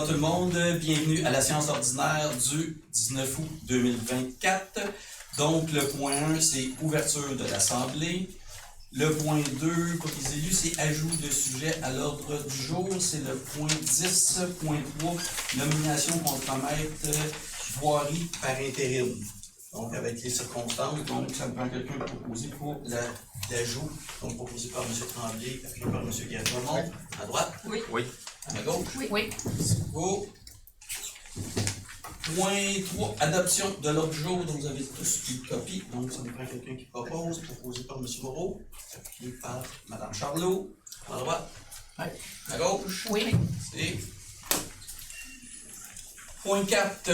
Tout le monde, bienvenue à la séance ordinaire du 19 août 2024. Donc, le point 1, c'est ouverture de l'Assemblée. Le point 2, pour les élus, c'est ajout de sujet à l'ordre du jour. C'est le point 10. Point 3, nomination contre-maître voirie par intérim. Donc, avec les circonstances, donc, ça me prend quelqu'un proposé pour l'ajout. Donc, proposé par M. Tremblay, appuyé par M. Guerremont. À droite? Oui. Oui. À ma gauche? Oui. C'est beau. Point 3, adoption de l'ordre du jour dont vous avez tous une copie. Donc, ça nous prend quelqu'un qui propose, proposé par M. Moreau, appuyé par Mme Charlot. À droite? Oui. À gauche? Oui. C'est. Point 4,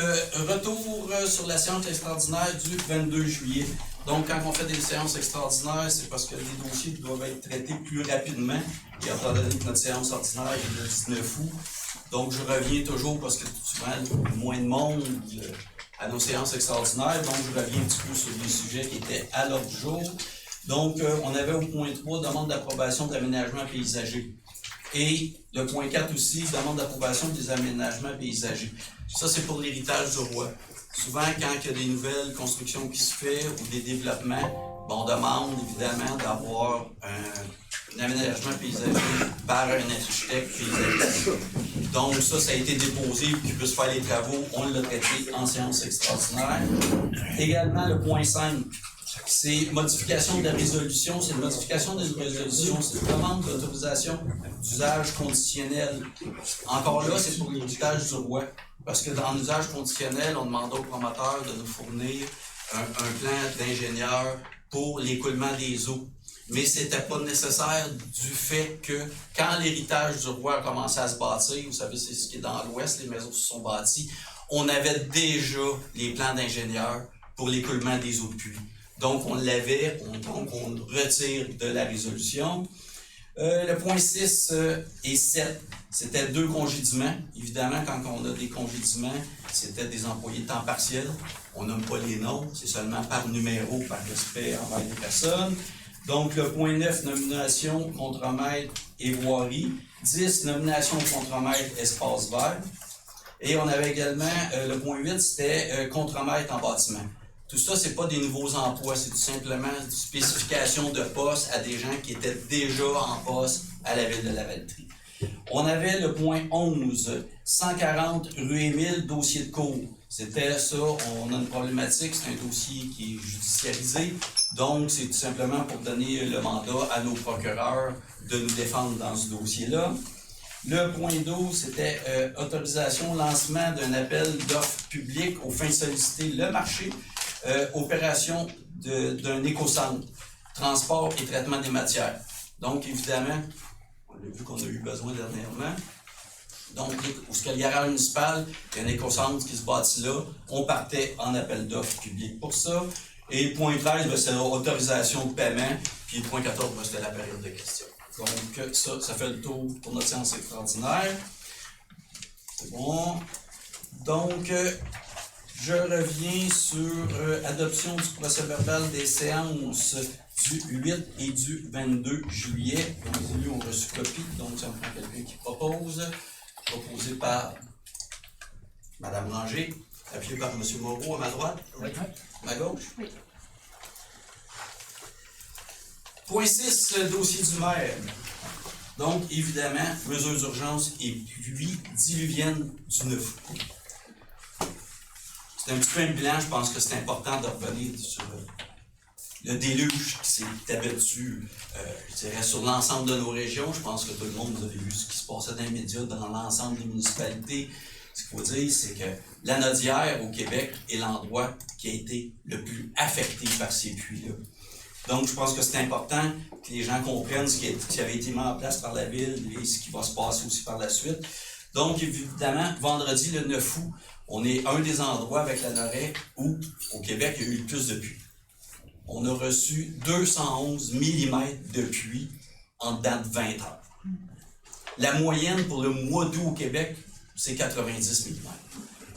retour sur la séance extraordinaire du 22 juillet. Donc, quand on fait des séances extraordinaires, c'est parce que les dossiers doivent être traités plus rapidement. Et étant donné que notre séance ordinaire est le 19 août, donc je reviens toujours parce que souvent, il y a moins de monde à nos séances extraordinaires. Donc, je reviens un petit peu sur les sujets qui étaient à l'ordre du jour. Donc, on avait au point 3, demande d'approbation d'aménagement paysager. Et le point 4 aussi, demande d'approbation des aménagements paysagers. Ça, c'est pour l'héritage du roi. Souvent, quand il y a des nouvelles constructions qui se font ou des développements, on demande évidemment d'avoir un aménagement paysager par un architecte paysagiste. Donc, ça a été déposé pour qu'il puisse faire les travaux. On l'a traité en séance extraordinaire. Également, le point 5. C'est modification de la résolution. C'est une modification de la résolution. C'est une demande d'autorisation d'usage conditionnel. Encore là, c'est pour l'héritage du roi. Parce que dans l'usage conditionnel, on demande au promoteur de nous fournir un plan d'ingénieur pour l'écoulement des eaux. Mais c'était pas nécessaire du fait que quand l'héritage du roi a commencé à se bâtir, vous savez, c'est ce qui est dans l'ouest, les maisons se sont bâties, on avait déjà les plans d'ingénieur pour l'écoulement des eaux de pluie. Donc, on l'avait, donc on le retire de la résolution. Le point 6 et 7, c'était 2 congédiements. Évidemment, quand on a des congédiements, c'était des employés de temps partiel. On nomme pas les noms, c'est seulement par numéro, par respect envers les personnes. Donc, le point 9, nomination contre-maître et voirie. 10, nomination contre-maître espace vert. Et on avait également, le point 8, c'était contre-maître en bâtiment. Tout ça, c'est pas des nouveaux emplois, c'est tout simplement une spécification de poste à des gens qui étaient déjà en poste à la ville de Lavaltrie. On avait le point 11, 140 rue Émile, dossier de cour. C'était ça, on a une problématique, c'est un dossier qui est judiciarisé, donc c'est tout simplement pour donner le mandat à nos procureurs de nous défendre dans ce dossier-là. Le point 12, c'était autorisation, lancement d'un appel d'offres publiques aux fins de solliciter le marché, opération d'un écocentre, transport et traitement des matières. Donc, évidemment, on a vu qu'on a eu besoin dernièrement. Donc, au scalière municipal, il y a un écocentre qui se bâtit là. On partait en appel d'offres publiques pour ça. Et le point 13, c'est l'autorisation de paiement. Puis le point 14, c'était la période de questions. Donc, ça fait le tour pour notre séance extraordinaire. C'est bon. Donc, je reviens sur adoption du procès-verbal des séances du 8 et du 22 juillet. Donc, les élus ont reçu copie, donc ça me prend quelqu'un qui propose. Proposé par Mme Ranger, appuyé par M. Moreau à ma droite. Oui. À ma gauche. Oui. Point 6, dossier du maire. Donc, évidemment, mesures d'urgence et pluie diluvienne du 9 août. C'est un petit peu un bilan, je pense que c'est important de revenir sur le déluge qui s'est abattu, je dirais, sur l'ensemble de nos régions. Je pense que tout le monde, vous avez vu ce qui se passait dans les médias, dans l'ensemble des municipalités. Ce qu'il faut dire, c'est que la Nodière, au Québec, est l'endroit qui a été le plus affecté par ces pluies-là. Donc, je pense que c'est important que les gens comprennent ce qui avait été mis en place par la ville et ce qui va se passer aussi par la suite. Donc, évidemment, vendredi, le 9 août, on est un des endroits avec la Noret où, au Québec, il y a eu le plus de pluie. On a reçu 211 mm de pluie en dedans de 20 heures. La moyenne pour le mois d'août au Québec, c'est 90 mm.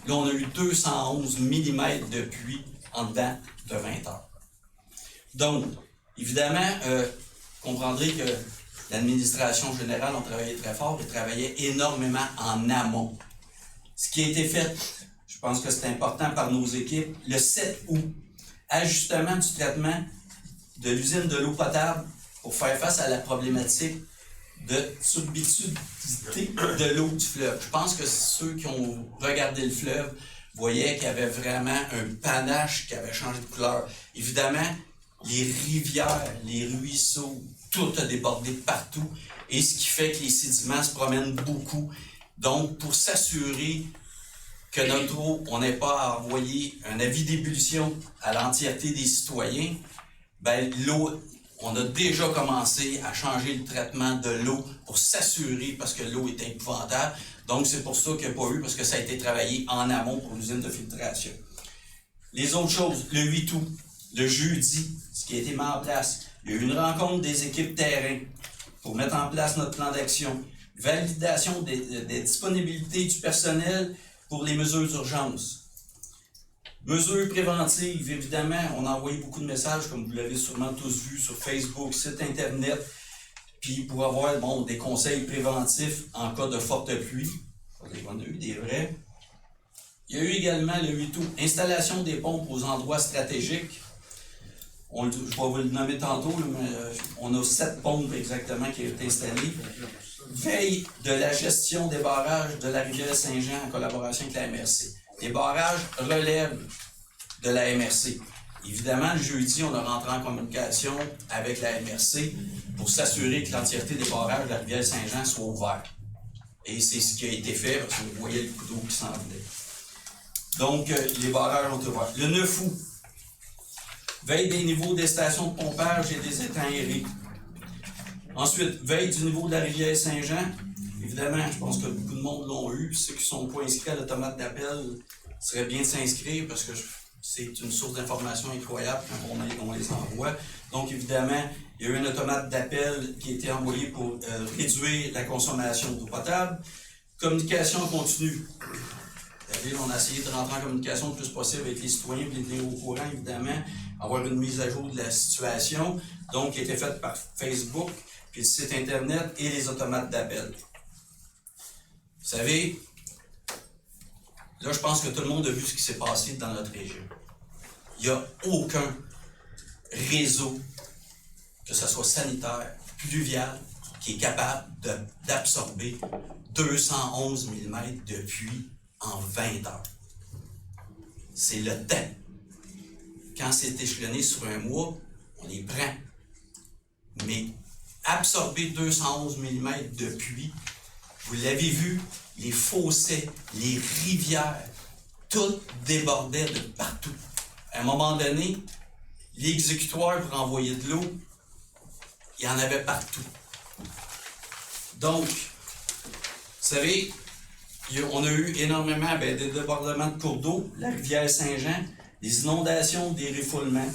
Là, on a eu 211 mm de pluie en dedans de 20 heures. Donc, évidemment, vous comprendrez que l'administration générale a travaillé très fort et travaillait énormément en amont. ce qui a été fait, je pense que c'est important par nos équipes, le 7 août, ajustement du traitement de l'usine de l'eau potable pour faire face à la problématique de substitutabilité de l'eau du fleuve. Je pense que ceux qui ont regardé le fleuve voyaient qu'il y avait vraiment un panache qui avait changé de couleur. Évidemment, les rivières, les ruisseaux, tout a débordé partout, et ce qui fait que les sédiments se promènent beaucoup. Donc, pour s'assurer que notre eau, on n'ait pas à envoyer un avis d'ébullition à l'entièreté des citoyens, ben l'eau, on a déjà commencé à changer le traitement de l'eau pour s'assurer, parce que l'eau est épouvantable. Donc, c'est pour ça qu'il n'y a pas eu, parce que ça a été travaillé en amont pour l'usine de filtration. Les autres choses, le 8 août, le jeudi, ce qui a été mis en place, il y a eu une rencontre des équipes terrain pour mettre en place notre plan d'action, validation des disponibilités du personnel pour les mesures d'urgence. Mesures préventives, évidemment, on a envoyé beaucoup de messages, comme vous l'avez sûrement tous vu, sur Facebook, site Internet, puis pour avoir des conseils préventifs en cas de forte pluie. On a eu des vrais. Il y a eu également, le 8 août, installation des pompes aux endroits stratégiques. Je vais vous le nommer tantôt, mais on a 7 pompes exactement qui ont été installées. Veille de la gestion des barrages de la rivière Saint-Jean en collaboration avec la MRC. Les barrages relèvent de la MRC. Évidemment, le jeudi, on a rentré en communication avec la MRC pour s'assurer que l'entièreté des barrages de la rivière Saint-Jean soit ouverte. Et c'est ce qui a été fait, parce que vous voyez le coup d'eau qui s'en venait. Donc, les barrages ont été ouverts. Le 9 août, veille des niveaux des stations de pompage et des étangs aérés. Ensuite, veille du niveau de la rivière Saint-Jean. Évidemment, je pense que beaucoup de monde l'ont eu. Ceux qui ne sont pas inscrits à l'automate d'appel, il serait bien de s'inscrire parce que c'est une source d'information incroyable quand on les envoie. Donc, évidemment, il y a eu un automate d'appel qui a été envoyé pour réduire la consommation d'eau potable. Communication continue. On a essayé de rentrer en communication le plus possible avec les citoyens, de les tenir au courant, évidemment, avoir une mise à jour de la situation, donc qui a été faite par Facebook, puis le site Internet et les automates d'appel. Vous savez, là, je pense que tout le monde a vu ce qui s'est passé dans notre région. Il n'y a aucun réseau, que ce soit sanitaire, pluvial, qui est capable d'absorber 211 mm de pluie en 20 heures. C'est le temps. Quand c'est échelonné sur un mois, on les prend. Mais absorber 211 mm de pluie, vous l'avez vu, les fossés, les rivières, tout débordait de partout. À un moment donné, les exécutoires pour envoyer de l'eau, il y en avait partout. Donc, vous savez, on a eu énormément des débordements de cours d'eau, la rivière Saint-Jean, des inondations, des refoulements.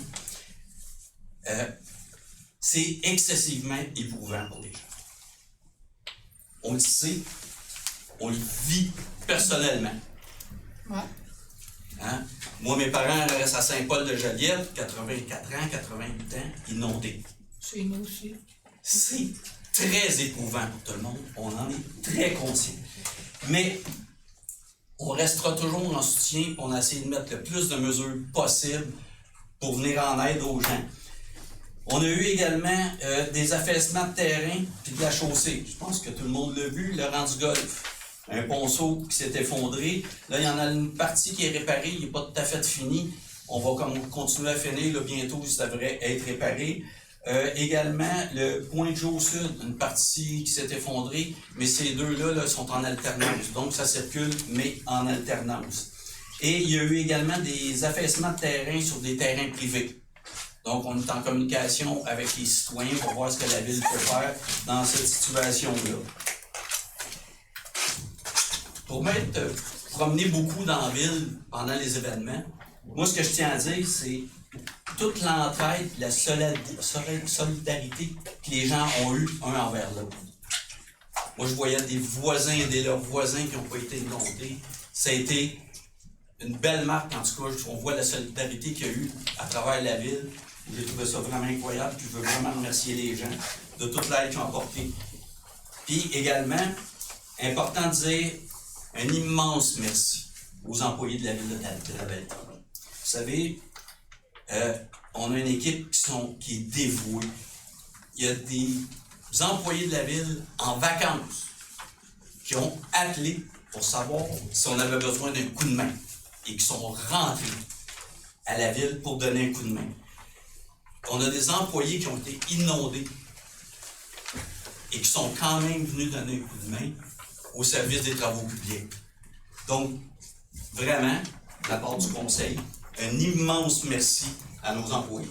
C'est excessivement éprouvant pour les gens. On le sait, on le vit personnellement. Ouais. Hein? Moi, mes parents restent à Saint-Paul-de-Joliette, 84 ans, 88 ans, inondés. Chez nous aussi. C'est très éprouvant pour tout le monde, on en est très conscient. Mais on restera toujours en soutien, on a essayé de mettre le plus de mesures possibles pour venir en aide aux gens. On a eu également des affaissements de terrain puis de la chaussée. Je pense que tout le monde l'a vu, le rang du golf. Un ponceau qui s'est effondré. Là, il y en a une partie qui est réparée, il n'est pas tout à fait fini. On va continuer à finir, là, bientôt, ça devrait être réparé. Également, le point de Joe Sud, une partie qui s'est effondrée, mais ces deux-là sont en alternance. Donc, ça circule, mais en alternance. Et il y a eu également des affaissements de terrain sur des terrains privés. Donc, on est en communication avec les citoyens pour voir ce que la ville peut faire dans cette situation-là. Pour m'être promené beaucoup dans la ville pendant les événements, moi, ce que je tiens à dire, c'est toute l'entraide, la solidarité que les gens ont eue un envers l'autre. Moi, je voyais des voisins et leurs voisins qui n'ont pas été inondés. Ça a été une belle marque, en tout cas. On voit la solidarité qu'il y a eu à travers la ville. J'ai trouvé ça vraiment incroyable. Puis je veux vraiment remercier les gens de toute l'aide qu'ils ont apportée. Puis également, important de dire, un immense merci aux employés de la ville de Lavaltrie. Vous savez, on a une équipe qui est dévouée. Il y a des employés de la ville en vacances qui ont appelé pour savoir si on avait besoin d'un coup de main et qui sont rentrés à la ville pour donner un coup de main. On a des employés qui ont été inondés et qui sont quand même venus donner un coup de main au service des travaux publics. Donc, vraiment, de la part du conseil, un immense merci à nos employés.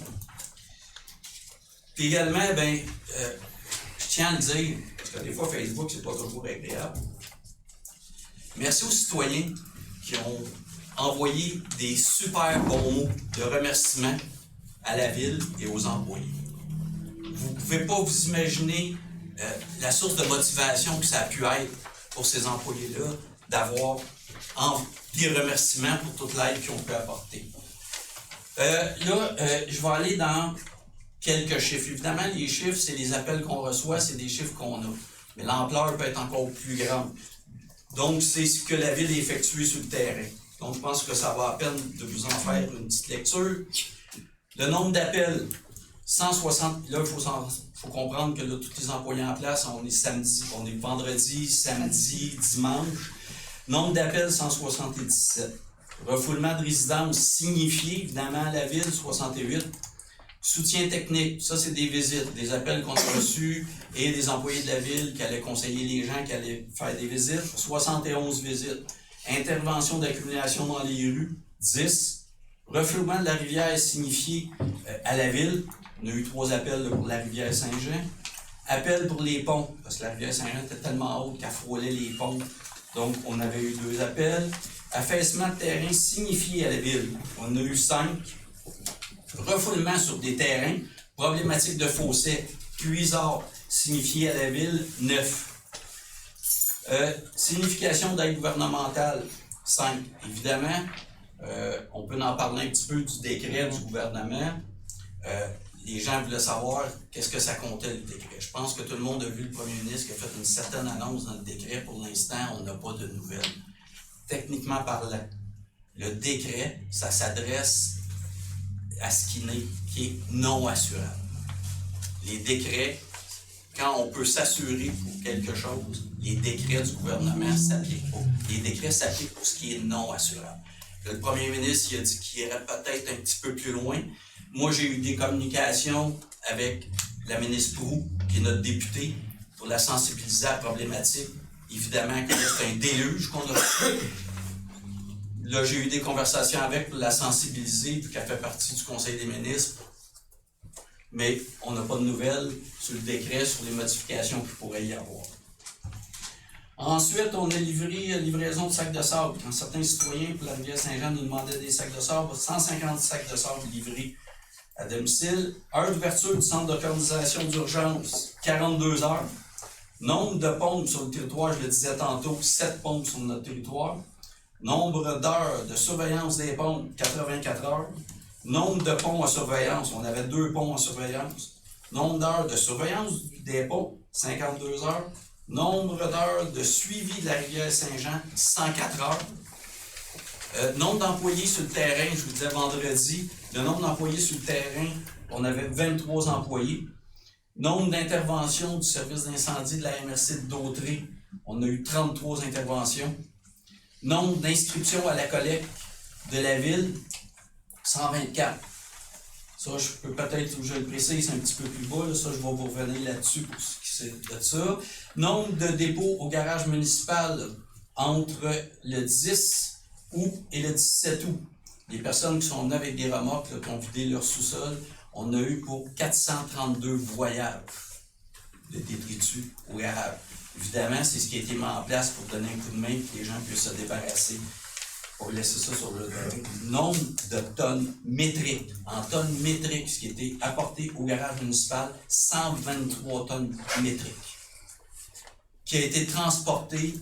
Puis également, je tiens à le dire, parce que des fois, Facebook, c'est pas toujours agréable. Merci aux citoyens qui ont envoyé des super bons mots de remerciement à la ville et aux employés. Vous ne pouvez pas vous imaginer la source de motivation que ça a pu être pour ces employés-là d'avoir des remerciements pour toute l'aide qu'ils ont pu apporter. Je vais aller dans quelques chiffres. Évidemment, les chiffres, c'est les appels qu'on reçoit, c'est des chiffres qu'on a. Mais l'ampleur peut être encore plus grande. Donc, c'est ce que la ville a effectué sur le terrain. Donc, je pense que ça va à peine de vous en faire une petite lecture. Le nombre d'appels, 160. Là, il faut comprendre que là, tous les employés en place, on est samedi, on est vendredi, samedi, dimanche. Nombre d'appels, 177. Refoulement de résidence signifié, évidemment, à la ville, 68. Soutien technique, ça c'est des visites, des appels qu'on a reçus et des employés de la ville qui allaient conseiller les gens qui allaient faire des visites, 71 visites. Intervention d'accumulation dans les rues, 10. Refoulement de la rivière signifié à la ville, on a eu 3 appels pour la rivière Saint-Jean. Appel pour les ponts, parce que la rivière Saint-Jean était tellement haute qu'elle frôlait les ponts, donc on avait eu 2 appels. Affaissement de terrain signifié à la ville, on a eu 5. Refoulement sur des terrains, problématique de fossés, puisard, signifié à la ville, 9. Signification d'aide gouvernementale, 5. Évidemment, on peut en parler un petit peu du décret du gouvernement. Les gens voulaient savoir qu'est-ce que ça comptait le décret. Je pense que tout le monde a vu le premier ministre qui a fait une certaine annonce dans le décret. Pour l'instant, on n'a pas de nouvelles. Techniquement parlant, le décret, ça s'adresse à ce qui est non assurable. Les décrets, quand on peut s'assurer pour quelque chose, les décrets du gouvernement ne s'appliquent pas. Les décrets s'appliquent pour ce qui est non assurable. Le premier ministre il a dit qu'il irait peut-être un petit peu plus loin. Moi, j'ai eu des communications avec la ministre Proulx, qui est notre députée, pour la sensibiliser à la problématique. Évidemment que c'est un déluge qu'on a fait. Là, j'ai eu des conversations avec pour la sensibiliser, vu qu'elle fait partie du Conseil des ministres. Mais on n'a pas de nouvelles sur le décret, sur les modifications qu'il pourrait y avoir. Ensuite, on a livraison de sacs de sable. Quand certains citoyens pour la rivière Saint-Jean nous demandaient des sacs de sable, 150 sacs de sable livrés à domicile. Heure d'ouverture du centre d'organisation d'urgence, 42 heures. Nombre de pompes sur le territoire, je le disais tantôt, 7 pompes sur notre territoire. Nombre d'heures de surveillance des ponts, 84 heures. Nombre de ponts à surveillance, on avait 2 ponts en surveillance. Nombre d'heures de surveillance des ponts, 52 heures. Nombre d'heures de suivi de la rivière Saint-Jean, 104 heures. Nombre d'employés sur le terrain, je vous disais vendredi, le nombre d'employés sur le terrain, on avait 23 employés. Nombre d'interventions du service d'incendie de la MRC de Dautré, on a eu 33 interventions. Nombre d'inscriptions à la collecte de la ville, 124. Ça, je peux peut-être, je le précise un petit peu plus bas, là, ça, je vais vous revenir là-dessus pour ce qui c'est de ça. Nombre de dépôts au garage municipal entre le 10 août et le 17 août. Les personnes qui sont venues avec des remorques, là, qui ont vidé leur sous-sol, on a eu pour 432 voyages de détritus au garage. Évidemment, c'est ce qui a été mis en place pour donner un coup de main et que les gens puissent se débarrasser, pour laisser ça sur le terrain. Nombre de tonnes métriques, en tonnes métriques, ce qui a été apporté au garage municipal, 123 tonnes métriques, qui a été transporté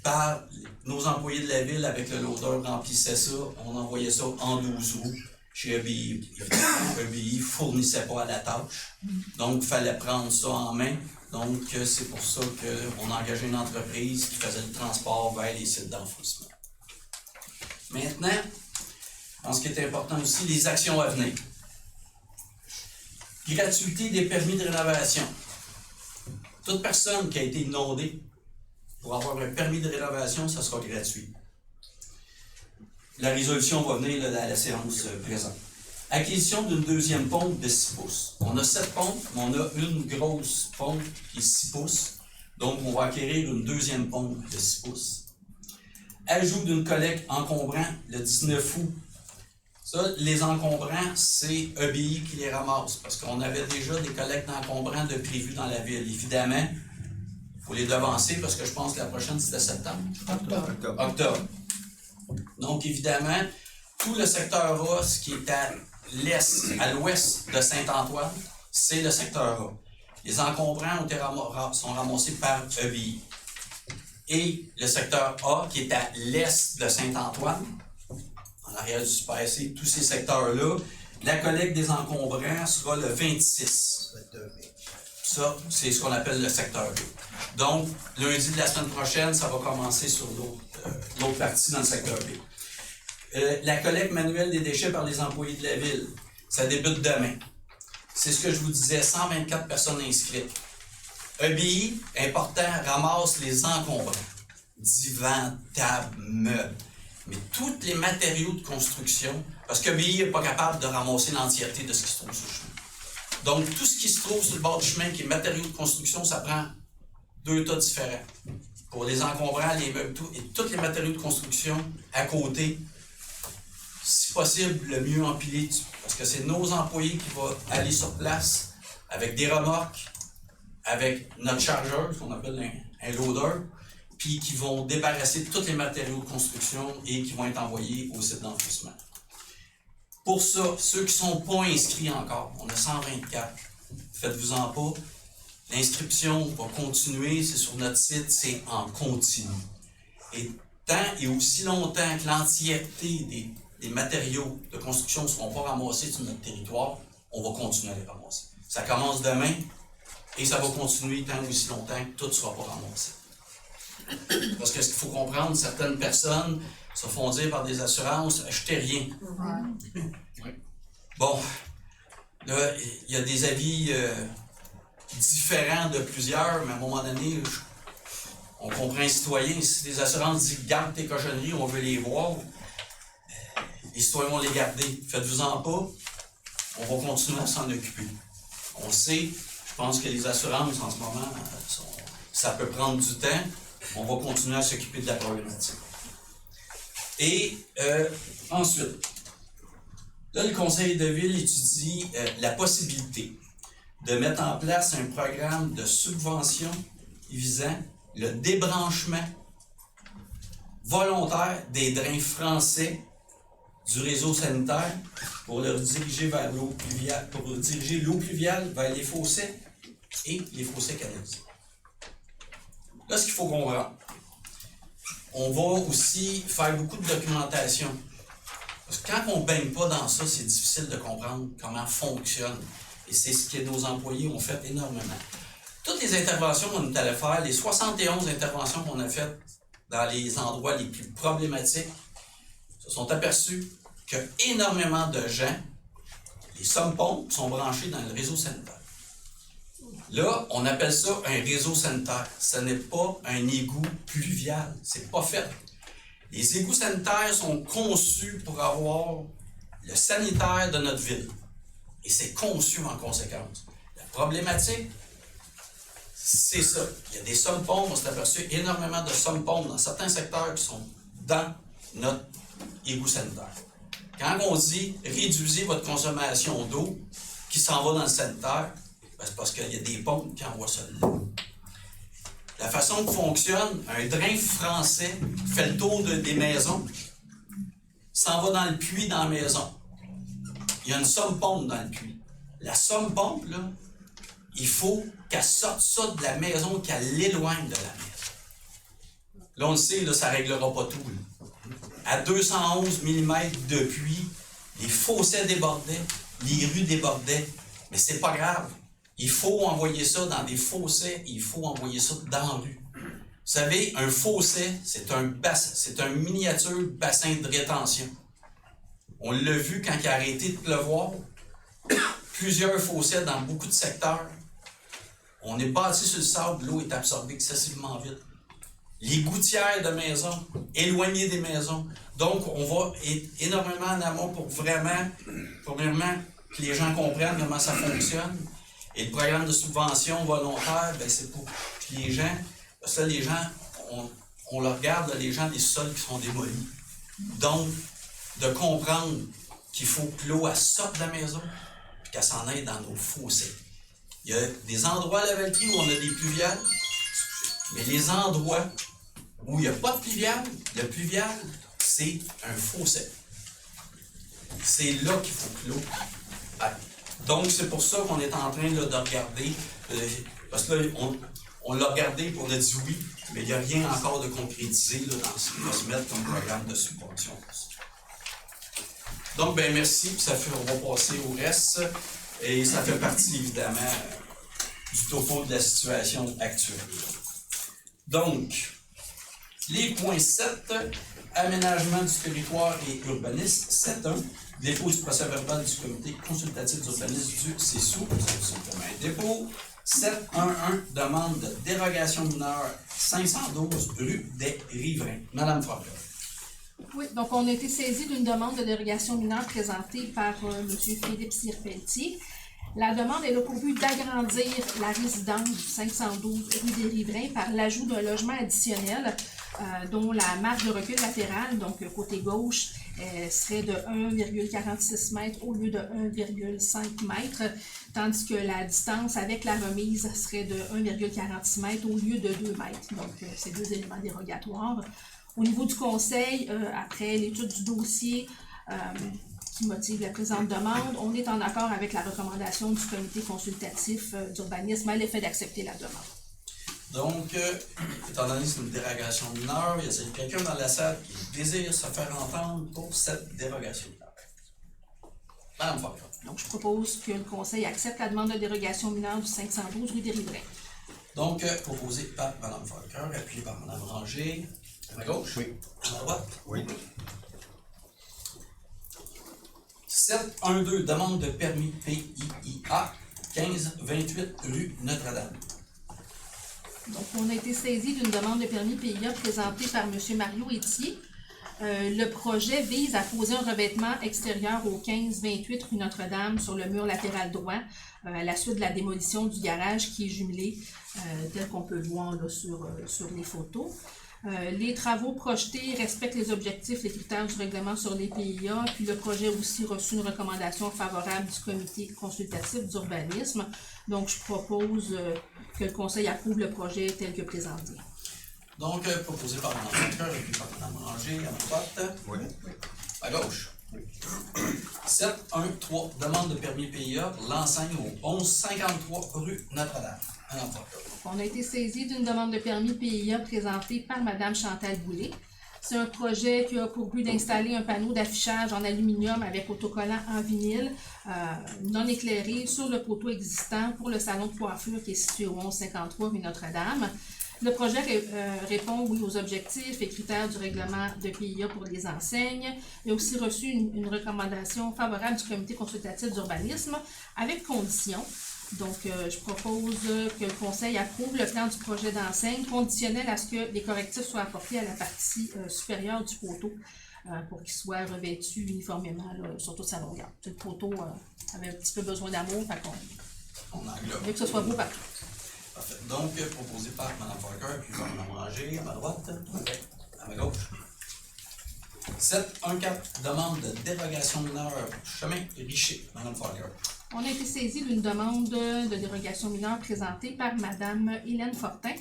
par nos employés de la ville avec le loader remplissait ça, on envoyait ça en 12 roues chez EBI. Évidemment, EBI ne fournissait pas à la tâche, donc il fallait prendre ça en main Donc, c'est pour ça qu'on a engagé une entreprise qui faisait le transport vers les sites d'enfouissement. Maintenant, ce qui est important aussi, les actions à venir. Gratuité des permis de rénovation. Toute personne qui a été inondée pour avoir un permis de rénovation, ça sera gratuit. La résolution va venir là, à la séance présente. Acquisition d'une deuxième pompe de 6 pouces. On a 7 pompes, mais on a une grosse pompe qui est 6 pouces. Donc, on va acquérir une deuxième pompe de 6 pouces. Ajout d'une collecte encombrant le 19 août. Ça, les encombrants, c'est EBI qui les ramasse, parce qu'on avait déjà des collectes d'encombrants de prévues dans la ville. Évidemment, il faut les devancer, parce que je pense que la prochaine, c'était septembre. Octobre. Donc, évidemment, tout le secteur A, ce qui est à l'est, à l'ouest de Saint-Antoine, c'est le secteur A. Les encombrants sont ramassés par EBI. Et le secteur A, qui est à l'est de Saint-Antoine, en arrière du Super C, tous ces secteurs-là, la collecte des encombrants sera le 26. Ça, c'est ce qu'on appelle le secteur B. Donc, lundi de la semaine prochaine, ça va commencer sur l'autre partie dans le secteur B. La collecte manuelle des déchets par les employés de la ville, ça débute demain. C'est ce que je vous disais, 124 personnes inscrites. EBI, important, ramasse les encombrants. Divans, tables, meubles. Mais tous les matériaux de construction, parce que EBI n'est pas capable de ramasser l'entièreté de ce qui se trouve sur le chemin. Donc, tout ce qui se trouve sur le bord du chemin, qui est matériaux de construction, ça prend 2 tas différents. Pour les encombrants, les meubles, tout, et tous les matériaux de construction à côté, si possible, le mieux empilé, parce que c'est nos employés qui vont aller sur place avec des remorques, avec notre chargeur, ce qu'on appelle un loader, puis qui vont débarrasser tous les matériaux de construction et qui vont être envoyés au site d'enfouissement. Pour ça, ceux qui ne sont pas inscrits encore, on a 124, faites-vous-en pas. L'inscription va continuer, c'est sur notre site, c'est en continu. Et tant et aussi longtemps que l'entièreté des matériaux de construction ne seront pas ramassés sur notre territoire, on va continuer à les ramasser. Ça commence demain et ça va continuer tant et aussi longtemps que tout ne sera pas ramassé. Parce que ce qu'il faut comprendre, certaines personnes se font dire par des assurances, achetez rien. Bon, là, il y a des avis différents de plusieurs, mais à un moment donné, on comprend un citoyen. Si les assurances disent garde tes cochonneries, on veut les voir, les citoyens vont les garder. Faites-vous-en pas, on va continuer à s'en occuper. On sait, je pense que les assurances en ce moment, ça peut prendre du temps. On va continuer à s'occuper de la problématique. Et ensuite, là, le conseil de ville étudie la possibilité de mettre en place un programme de subvention visant le débranchement volontaire des drains français du réseau sanitaire pour le rediriger vers l'eau pluviale, pour diriger l'eau pluviale vers les fossés et les fossés canalisés. Là, ce qu'il faut comprendre, on va aussi faire beaucoup de documentation. Parce que quand on ne baigne pas dans ça, c'est difficile de comprendre comment fonctionne. Et c'est ce que nos employés ont fait énormément. Toutes les interventions qu'on est allé faire, les 71 interventions qu'on a faites dans les endroits les plus problématiques, se sont aperçus que énormément de gens, les sommes-pompes sont branchés dans le réseau sanitaire. Là, on appelle ça un réseau sanitaire. Ce n'est pas un égout pluvial. C'est pas fait. Les égouts sanitaires sont conçus pour avoir le sanitaire de notre ville. Et c'est conçu en conséquence. La problématique, c'est ça. Il y a des sommes-pompes, on s'est aperçu énormément de sommes-pompes dans certains secteurs qui sont dans notre égout sanitaire. Quand on dit réduisez votre consommation d'eau qui s'en va dans le sanitaire, ben c'est parce qu'il y a des pompes qui envoient ça là. La façon que fonctionne, un drain français fait le tour des maisons, s'en va dans le puits dans la maison. Il y a une somme-pompe dans le puits. La somme-pompe, là, il faut qu'elle sorte ça de la maison, qu'elle l'éloigne de la maison. Là, on le sait, là, ça ne réglera pas tout. Là. À 211 mm de pluie, les fossés débordaient, les rues débordaient, mais c'est pas grave. il faut envoyer ça dans des fossés, il faut envoyer ça dans la rue. Vous savez, un fossé, c'est un miniature bassin de rétention. On l'a vu quand il a arrêté de pleuvoir. Plusieurs fossés dans beaucoup de secteurs. On est bâti sur le sable, l'eau est absorbée excessivement vite. Les gouttières de maisons, éloignées des maisons. Donc, on va énormément en amont pour vraiment, premièrement, que les gens comprennent comment ça fonctionne. Et le programme de subvention volontaire, ben, c'est pour que les gens, parce que là, les gens, on le regarde, là, les gens des sols qui sont démolis. Donc, de comprendre qu'il faut que l'eau sorte de la maison, puis qu'elle s'en aille dans nos fossés. Il y a des endroits à la Valtrie où on a des pluviales, mais les endroits où il n'y a pas de pluviale, le pluvial, c'est un fossé. C'est là qu'il faut que l'eau aille. Donc, c'est pour ça qu'on est en train là, de regarder, parce que là, on l'a regardé et on a dit oui, mais il n'y a rien encore de concrétisé là, dans ce qui va se mettre comme programme de subvention. Donc, ben merci, puis on va passer au reste, et ça fait partie, évidemment, du topo de la situation actuelle. Donc, les points 7, aménagement du territoire et urbanisme, 7.1, dépôt du procès verbal du comité consultatif d'urbanisme du CESU, c'est simplement un dépôt. 7.1.1, demande de dérogation mineure 512 rue des Riverains. Madame Franck. Oui, donc on a été saisi d'une demande de dérogation mineure présentée par M. Philippe Cyr-Pelletier. La demande est là pour but d'agrandir la résidence du 512 rue des Riverains par l'ajout d'un logement additionnel dont la marge de recul latérale, donc côté gauche, serait de 1,46 mètres au lieu de 1,5 mètres, tandis que la distance avec la remise serait de 1,46 mètres au lieu de 2 mètres. Donc, c'est deux éléments dérogatoires. Au niveau du conseil, après l'étude du dossier qui motive la présente demande, on est en accord avec la recommandation du comité consultatif d'urbanisme à l'effet d'accepter la demande. Donc, étant donné que c'est une dérogation mineure, il y a quelqu'un dans la salle qui désire se faire entendre pour cette dérogation mineure. Madame Falcon. Donc, je propose que le conseil accepte la demande de dérogation mineure du 512 rue des Riverains. Donc, proposé par Mme Falcon, appuyé par Mme Ranger. À ma gauche? Oui. À ma droite? Oui. 7.1.2, demande de permis PIIA 1528 rue Notre-Dame. Donc, on a été saisi d'une demande de permis PIA présentée par M. Mario Etier. Le projet vise à poser un revêtement extérieur au 1528 rue Notre-Dame sur le mur latéral droit, à la suite de la démolition du garage qui est jumelé, tel qu'on peut voir là, sur les photos. Les travaux projetés respectent les objectifs, les critères du règlement sur les PIA, puis le projet a aussi reçu une recommandation favorable du comité consultatif d'urbanisme. Donc, je propose que le conseil approuve le projet tel que présenté. Donc, proposé par Mme Falcon et puis par Mme Ranger, à ma droite. Oui. À gauche. Oui. 7.1.3, demande de permis PIA, l'enseigne au 1153 rue Notre-Dame. On a été saisi d'une demande de permis PIA présentée par Mme Chantal Boulet. C'est un projet qui a pour but d'installer un panneau d'affichage en aluminium avec autocollant en vinyle non éclairé sur le poteau existant pour le salon de coiffure qui est situé au 1153 rue Notre-Dame. Le projet répond oui, aux objectifs et critères du règlement de PIA pour les enseignes. Il a aussi reçu une recommandation favorable du comité consultatif d'urbanisme avec conditions. Donc, je propose que le conseil approuve le plan du projet d'enseigne conditionnel à ce que des correctifs soient apportés à la partie supérieure du poteau pour qu'il soit revêtu uniformément là, sur toute sa longueur. Le poteau avait un petit peu besoin d'amour, fait qu'on veut que ce soit beau partout. Parfait. Donc, proposé par Mme Falcon puis par Mme Ranger, à ma droite, à ma gauche. 7.1.4, demande de dérogation mineure, chemin Richer, Mme Falcon. On a été saisi d'une demande de dérogation mineure présentée par Mme Hélène Fortin.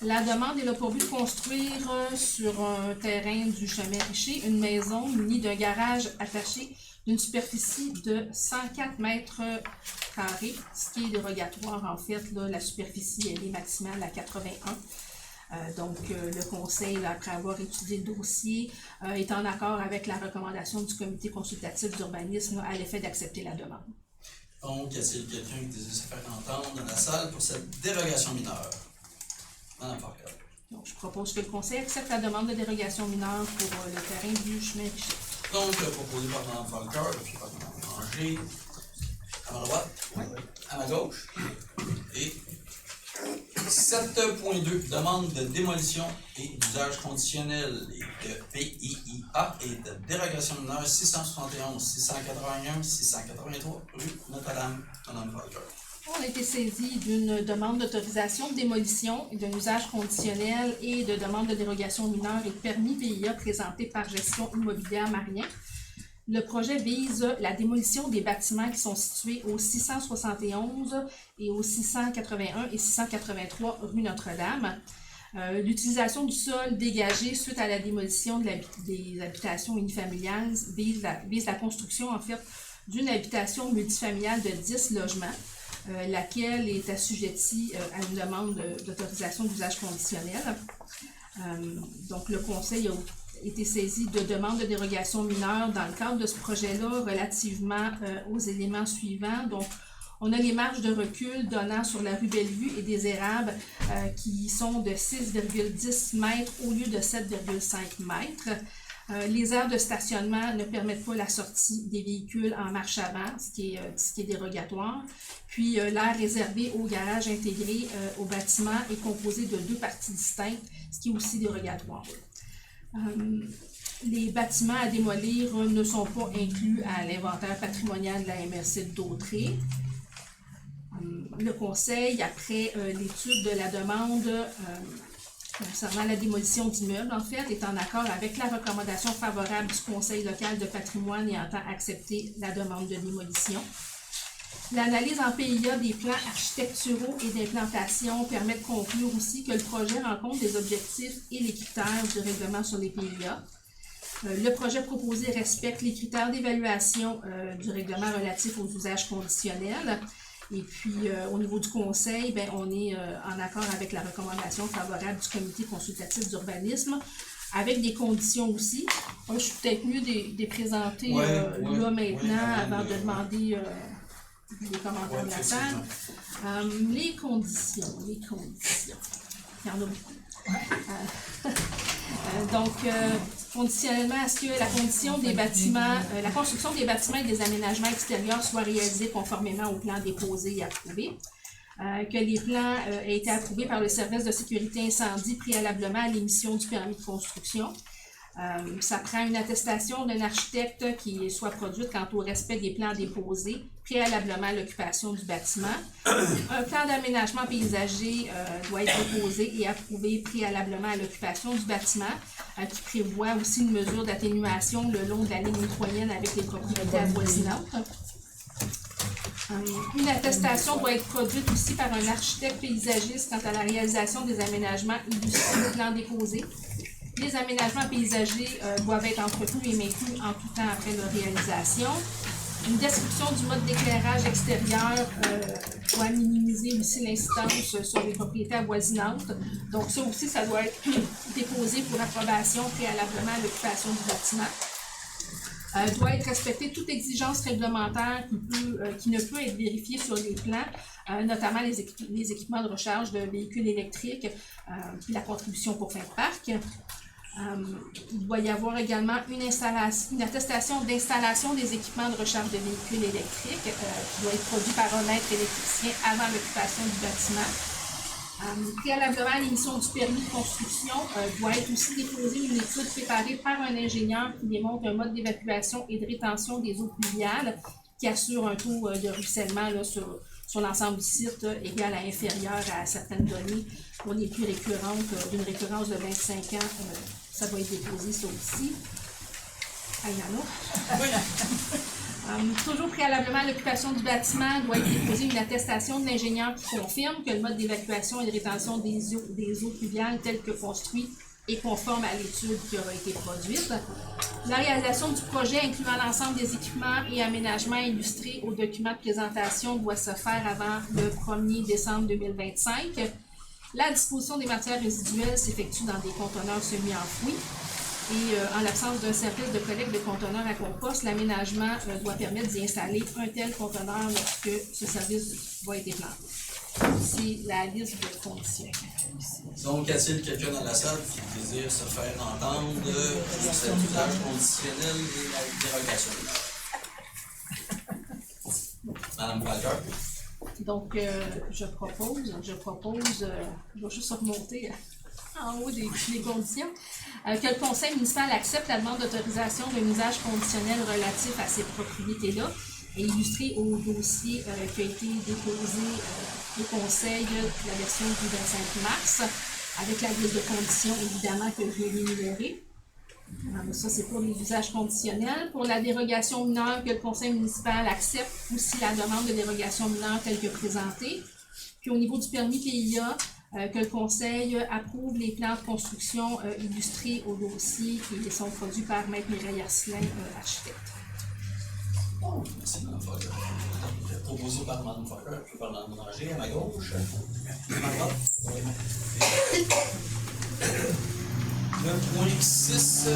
La demande est là pour but de construire sur un terrain du chemin Richer une maison munie d'un garage attaché d'une superficie de 104 mètres carrés, ce qui est dérogatoire en fait. Là, la superficie elle est maximale à 81. Donc, le conseil, là, après avoir étudié le dossier, est en accord avec la recommandation du comité consultatif d'urbanisme à l'effet d'accepter la demande. Donc, y a-t-il quelqu'un qui désire se faire entendre dans la salle pour cette dérogation mineure? Madame Parker. Donc, je propose que le Conseil accepte la demande de dérogation mineure pour le terrain du chemin Richet. Donc, proposé par Mme Falker, puis par Mme Granger. À ma droite? Oui. À ma gauche? Et 7.2, demande de démolition et d'usage conditionnel de PIIA et de dérogation mineure 671, 681, 683 rue Notre-Dame, Mme Falker. On a été saisi d'une demande d'autorisation de démolition et d'un usage conditionnel et de demande de dérogation mineure et de permis PIA présentée par Gestion immobilière Marien. Le projet vise la démolition des bâtiments qui sont situés au 671 et au 681 et 683 rue Notre-Dame. L'utilisation du sol dégagé suite à la démolition des habitations unifamiliales vise la construction en fait d'une habitation multifamiliale de 10 logements, laquelle est assujettie à une demande d'autorisation d'usage conditionnel. Donc le Conseil a été saisi de demandes de dérogation mineure dans le cadre de ce projet-là relativement aux éléments suivants. Donc, on a les marges de recul donnant sur la rue Bellevue et des érables qui sont de 6,10 mètres au lieu de 7,5 mètres. Les aires de stationnement ne permettent pas la sortie des véhicules en marche avant, ce qui est dérogatoire. Puis l'aire réservée au garage intégré au bâtiment est composé de 2 parties distinctes, ce qui est aussi dérogatoire. Les bâtiments à démolir ne sont pas inclus à l'inventaire patrimonial de la MRC de Dautré. Le Conseil, après l'étude de la demande concernant la démolition d'immeubles, en fait, est en accord avec la recommandation favorable du Conseil local de patrimoine et entend accepter la demande de démolition. L'analyse en PIA des plans architecturaux et d'implantation permet de conclure aussi que le projet rencontre des objectifs et les critères du règlement sur les PIA. Le projet proposé respecte les critères d'évaluation du règlement relatif aux usages conditionnels. Et puis, au niveau du Conseil, ben, on est en accord avec la recommandation favorable du Comité consultatif d'urbanisme, avec des conditions aussi. Je suis peut-être mieux de les présenter là maintenant, avant de demander les commentaires de la salle. Les conditions. Il y en a beaucoup. Donc, conditionnellement à ce que la condition des bâtiments, la construction des bâtiments et des aménagements extérieurs soit réalisée conformément aux plans déposés et approuvés. Que les plans aient été approuvés par le service de sécurité incendie préalablement à l'émission du permis de construction. Ça prend une attestation d'un architecte qui soit produite quant au respect des plans déposés préalablement à l'occupation du bâtiment. Un plan d'aménagement paysager doit être déposé et approuvé préalablement à l'occupation du bâtiment, qui prévoit aussi une mesure d'atténuation le long de la ligne mitoyenne avec les propriétés avoisinantes. Une attestation doit être produite aussi par un architecte paysagiste quant à la réalisation des aménagements illustrés au plan déposé. Les aménagements paysagers doivent être entretenus et maintenus en tout temps après leur réalisation. Une description du mode d'éclairage extérieur doit minimiser aussi l'incidence sur les propriétés avoisinantes. Donc ça aussi, ça doit être déposé pour approbation préalablement à l'occupation du bâtiment. Doit être respectée toute exigence réglementaire qui ne peut être vérifiée sur les plans, notamment les équipements de recharge de véhicules électriques, puis la contribution pour fin de parc. Il doit y avoir également une attestation d'installation des équipements de recharge de véhicules électriques qui doit être produit par un maître électricien avant l'occupation du bâtiment. Préalablement à l'émission du permis de construction, doit être aussi déposée une étude préparée par un ingénieur qui démontre un mode d'évacuation et de rétention des eaux pluviales qui assure un taux de ruissellement là, sur l'ensemble du site égal à inférieur à certaines données. Pour les plus récurrentes, d'une récurrence de 25 ans, ça doit être déposé, ça aussi. Toujours préalablement à l'occupation du bâtiment, doit être déposée une attestation de l'ingénieur qui confirme que le mode d'évacuation et de rétention des eaux pluviales tel que construit est conforme à l'étude qui aura été produite. La réalisation du projet incluant l'ensemble des équipements et aménagements illustrés au document de présentation doit se faire avant le 1er décembre 2025. La disposition des matières résiduelles s'effectue dans des conteneurs semi-enfouis. Et en l'absence d'un service de collecte de conteneurs à compost, l'aménagement doit permettre d'y installer un tel conteneur lorsque ce service va être implanté. C'est la liste de conditions. Donc, y a-t-il quelqu'un dans la salle qui désire se faire entendre sur cet usage conditionnel et la dérogation? Madame Walker. Donc, je propose, je vais juste remonter en haut des conditions, que le conseil municipal accepte la demande d'autorisation d'un usage conditionnel relatif à ces propriétés-là et illustré au dossier qui a été déposé au conseil de la version du 25 mars, avec la liste de conditions, évidemment, que je vais énumérer. Ça, c'est pour les usages conditionnels. Pour la dérogation mineure, que le conseil municipal accepte aussi la demande de dérogation mineure telle que présentée. Puis au niveau du permis PIA, que le conseil approuve les plans de construction illustrés au dossier qui sont produits par Maître Mireille Arcelin, architecte. Merci, Mme Fokker. Proposé par Mme Fokker, puis par Mme Ranger, à ma gauche. À ma droite. Le point 6,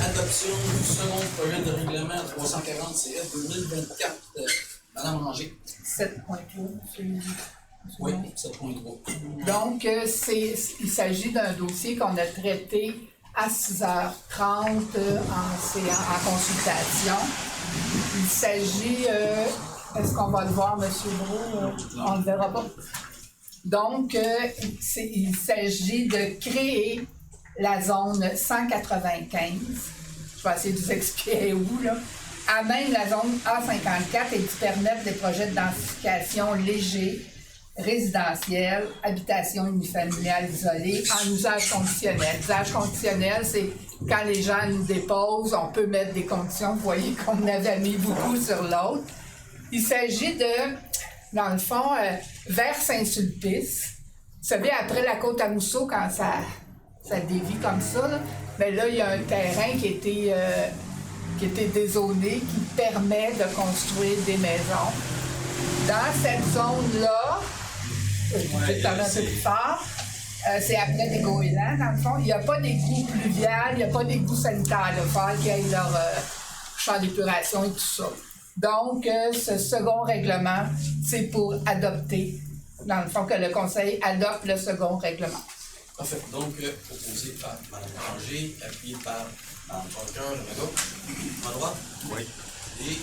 adoption du second projet de règlement 340 CF 2024. Madame Ranger. 7.3. Oui, 7.3. Donc, il s'agit d'un dossier qu'on a traité à 6h30 en consultation. Il s'agit, est-ce qu'on va le voir, M. Brault? On ne le verra pas. Donc, il s'agit de créer la zone 195. Je vais essayer de vous expliquer où, là. À même la zone A54 et de permettre des projets de densification légers, résidentiels, habitation unifamiliale isolée, en usage conditionnel. L'usage conditionnel, c'est quand les gens nous déposent, on peut mettre des conditions. Vous voyez qu'on avait mis beaucoup sur l'autre. Il s'agit de, dans le fond, vers Saint-Sulpice. Vous savez, après la côte à Mousseau, quand ça dévie comme ça, là, bien là, il y a un terrain qui était dézoné, qui permet de construire des maisons. Dans cette zone-là, je vais parler un peu plus fort, c'est après des goélands, dans le fond. Il n'y a pas d'égout pluvial, il n'y a pas d'égout sanitaire. Il faut qu'il y ait leur champ d'épuration et tout ça. Donc, ce second règlement, c'est pour adopter, dans le fond, que le conseil adopte le second règlement. Parfait. Donc, proposé par Mme Ranger, appuyé par Mme Fokker, à ma gauche. À ma droite? Oui. Et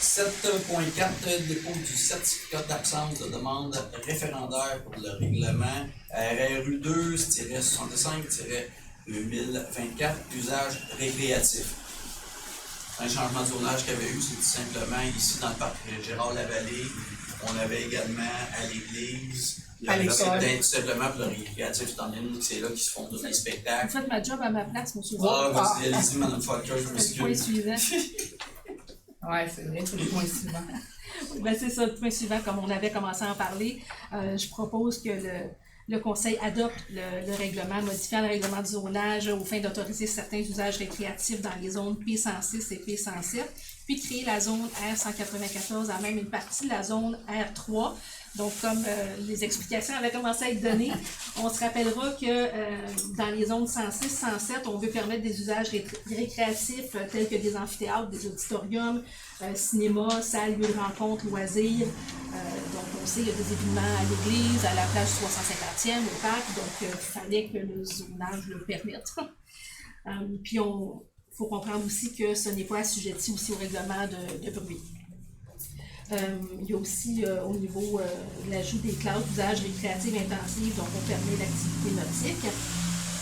7.4, dépôt du certificat d'absence de demande référendaire pour le règlement RRU 2-65-2024, usage récréatif. Un changement de zonage qu'il y avait eu, c'est tout simplement ici dans le parc Gérard-Lavallée. On avait également à l'église. À l'école. C'était tout simplement pour le récréatif, étant donné que c'est là qu'ils se font donner des spectacles. Vous faites ma job à ma place, M. Ah, vas-y, allez-y, Mme Fokker, je C'est le point m'excuse. suivant. Oui, c'est vrai, c'est le point suivant. Ben, c'est ça, le point suivant, comme on avait commencé à en parler. Je propose que le conseil adopte le règlement, modifiant le règlement du zonage aux fins d'autoriser certains usages récréatifs dans les zones P106 et P107, puis créer la zone R194, à même une partie de la zone R3. Donc, comme les explications avaient commencé à être données, on se rappellera que dans les zones 106, 107, on veut permettre des usages récréatifs tels que des amphithéâtres, des auditoriums, cinéma, salles, lieux de rencontre, loisirs. Donc, on sait qu'il y a des événements à l'église, à la plage du 350e, au parc, donc il fallait que le zonage le permette. Puis, il faut comprendre aussi que ce n'est pas assujetti aussi au règlement de bruit. Il y a aussi au niveau de l'ajout des classes d'usage récréatif intensif, donc on permet l'activité nautique.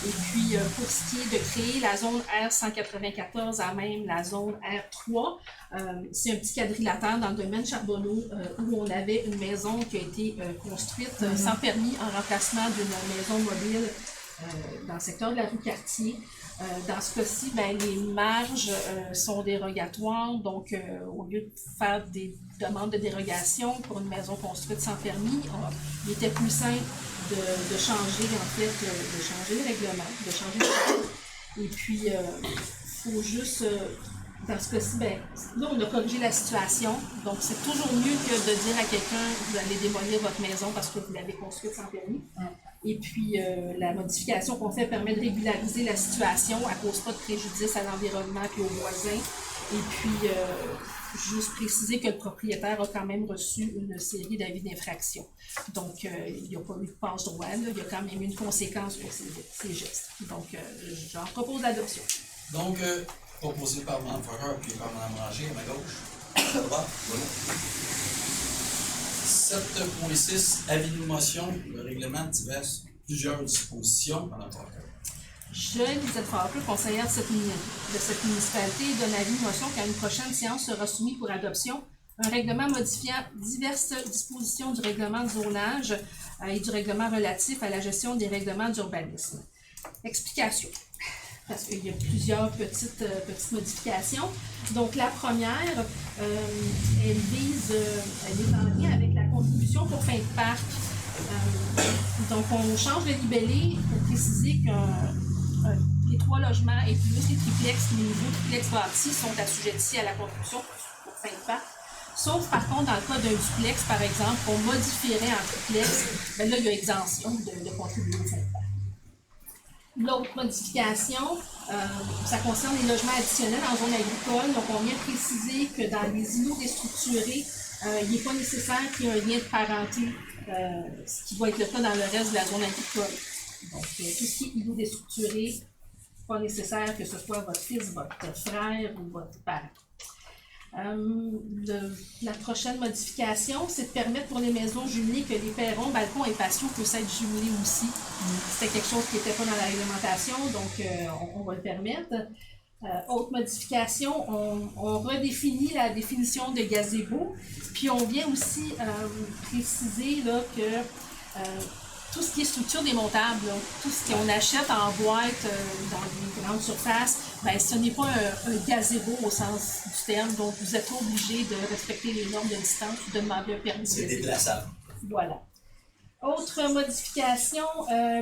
Et puis pour ce qui est de créer la zone R194 à même la zone R3, c'est un petit quadrilatère dans le domaine Charbonneau où on avait une maison qui a été construite sans permis en remplacement d'une maison mobile dans le secteur de la rue Cartier. Dans ce cas-ci, ben, les marges sont dérogatoires, donc au lieu de faire des demandes de dérogation pour une maison construite sans permis, il était plus simple de changer en fait, de changer le règlement, de changer le règlement. Et puis, il faut juste, dans ce cas-ci, ben, là on a corrigé la situation, donc c'est toujours mieux que de dire à quelqu'un vous allez démolir votre maison parce que vous l'avez construite sans permis. Et puis, la modification qu'on fait permet de régulariser la situation, elle ne cause pas de préjudice à l'environnement et aux voisins. Et puis, juste préciser que le propriétaire a quand même reçu une série d'avis d'infraction. Donc, il n'y a pas eu de passe-droit, il y a quand même une conséquence pour ces gestes. Donc, j'en propose l'adoption. Donc, proposé par Mme Fokker puis par Mme Ranger à ma gauche. À droite, voilà. 7.6, avis de motion, le règlement diverse plusieurs dispositions. Mme Fokker. Je, Lisette Fabre, conseillère de cette municipalité, donne avis de motion qu'à une prochaine séance sera soumis pour adoption un règlement modifiant diverses dispositions du règlement de zonage et du règlement relatif à la gestion des règlements d'urbanisme. Explication. Parce qu'il y a plusieurs petites modifications. Donc, la première, elle est en lien avec la contribution pour fin de parc. Donc, on change le libellé pour préciser que les 3 logements et plus les triplex, les nouveaux triplex bâtis sont assujettis à la contribution pour fin de parc. Sauf, par contre, dans le cas d'un duplex, par exemple, qu'on modifierait en triplex, bien là, il y a exemption de contribuer au fin de parc. L'autre modification, ça concerne les logements additionnels en zone agricole. Donc, on vient préciser que dans les îlots déstructurés, il n'est pas nécessaire qu'il y ait un lien de parenté, ce qui va être le cas dans le reste de la zone agricole. Donc, tout ce qui est îlot déstructuré, pas nécessaire que ce soit votre fils, votre frère ou votre parent. La prochaine modification, c'est de permettre pour les maisons jumelées que les perrons, balcons et patios puissent être jumelés aussi. C'était quelque chose qui n'était pas dans la réglementation, donc on va le permettre. Autre modification, on redéfinit la définition de gazebo, puis on vient aussi préciser là, que tout ce qui est structure démontable, là, tout ce qu'on achète en boîte dans les grandes surfaces, bien, ce n'est pas un gazebo au sens du terme, donc vous êtes obligé de respecter les normes de distance ou de demander un permis. C'est déplaçable. Voilà. Autre modification,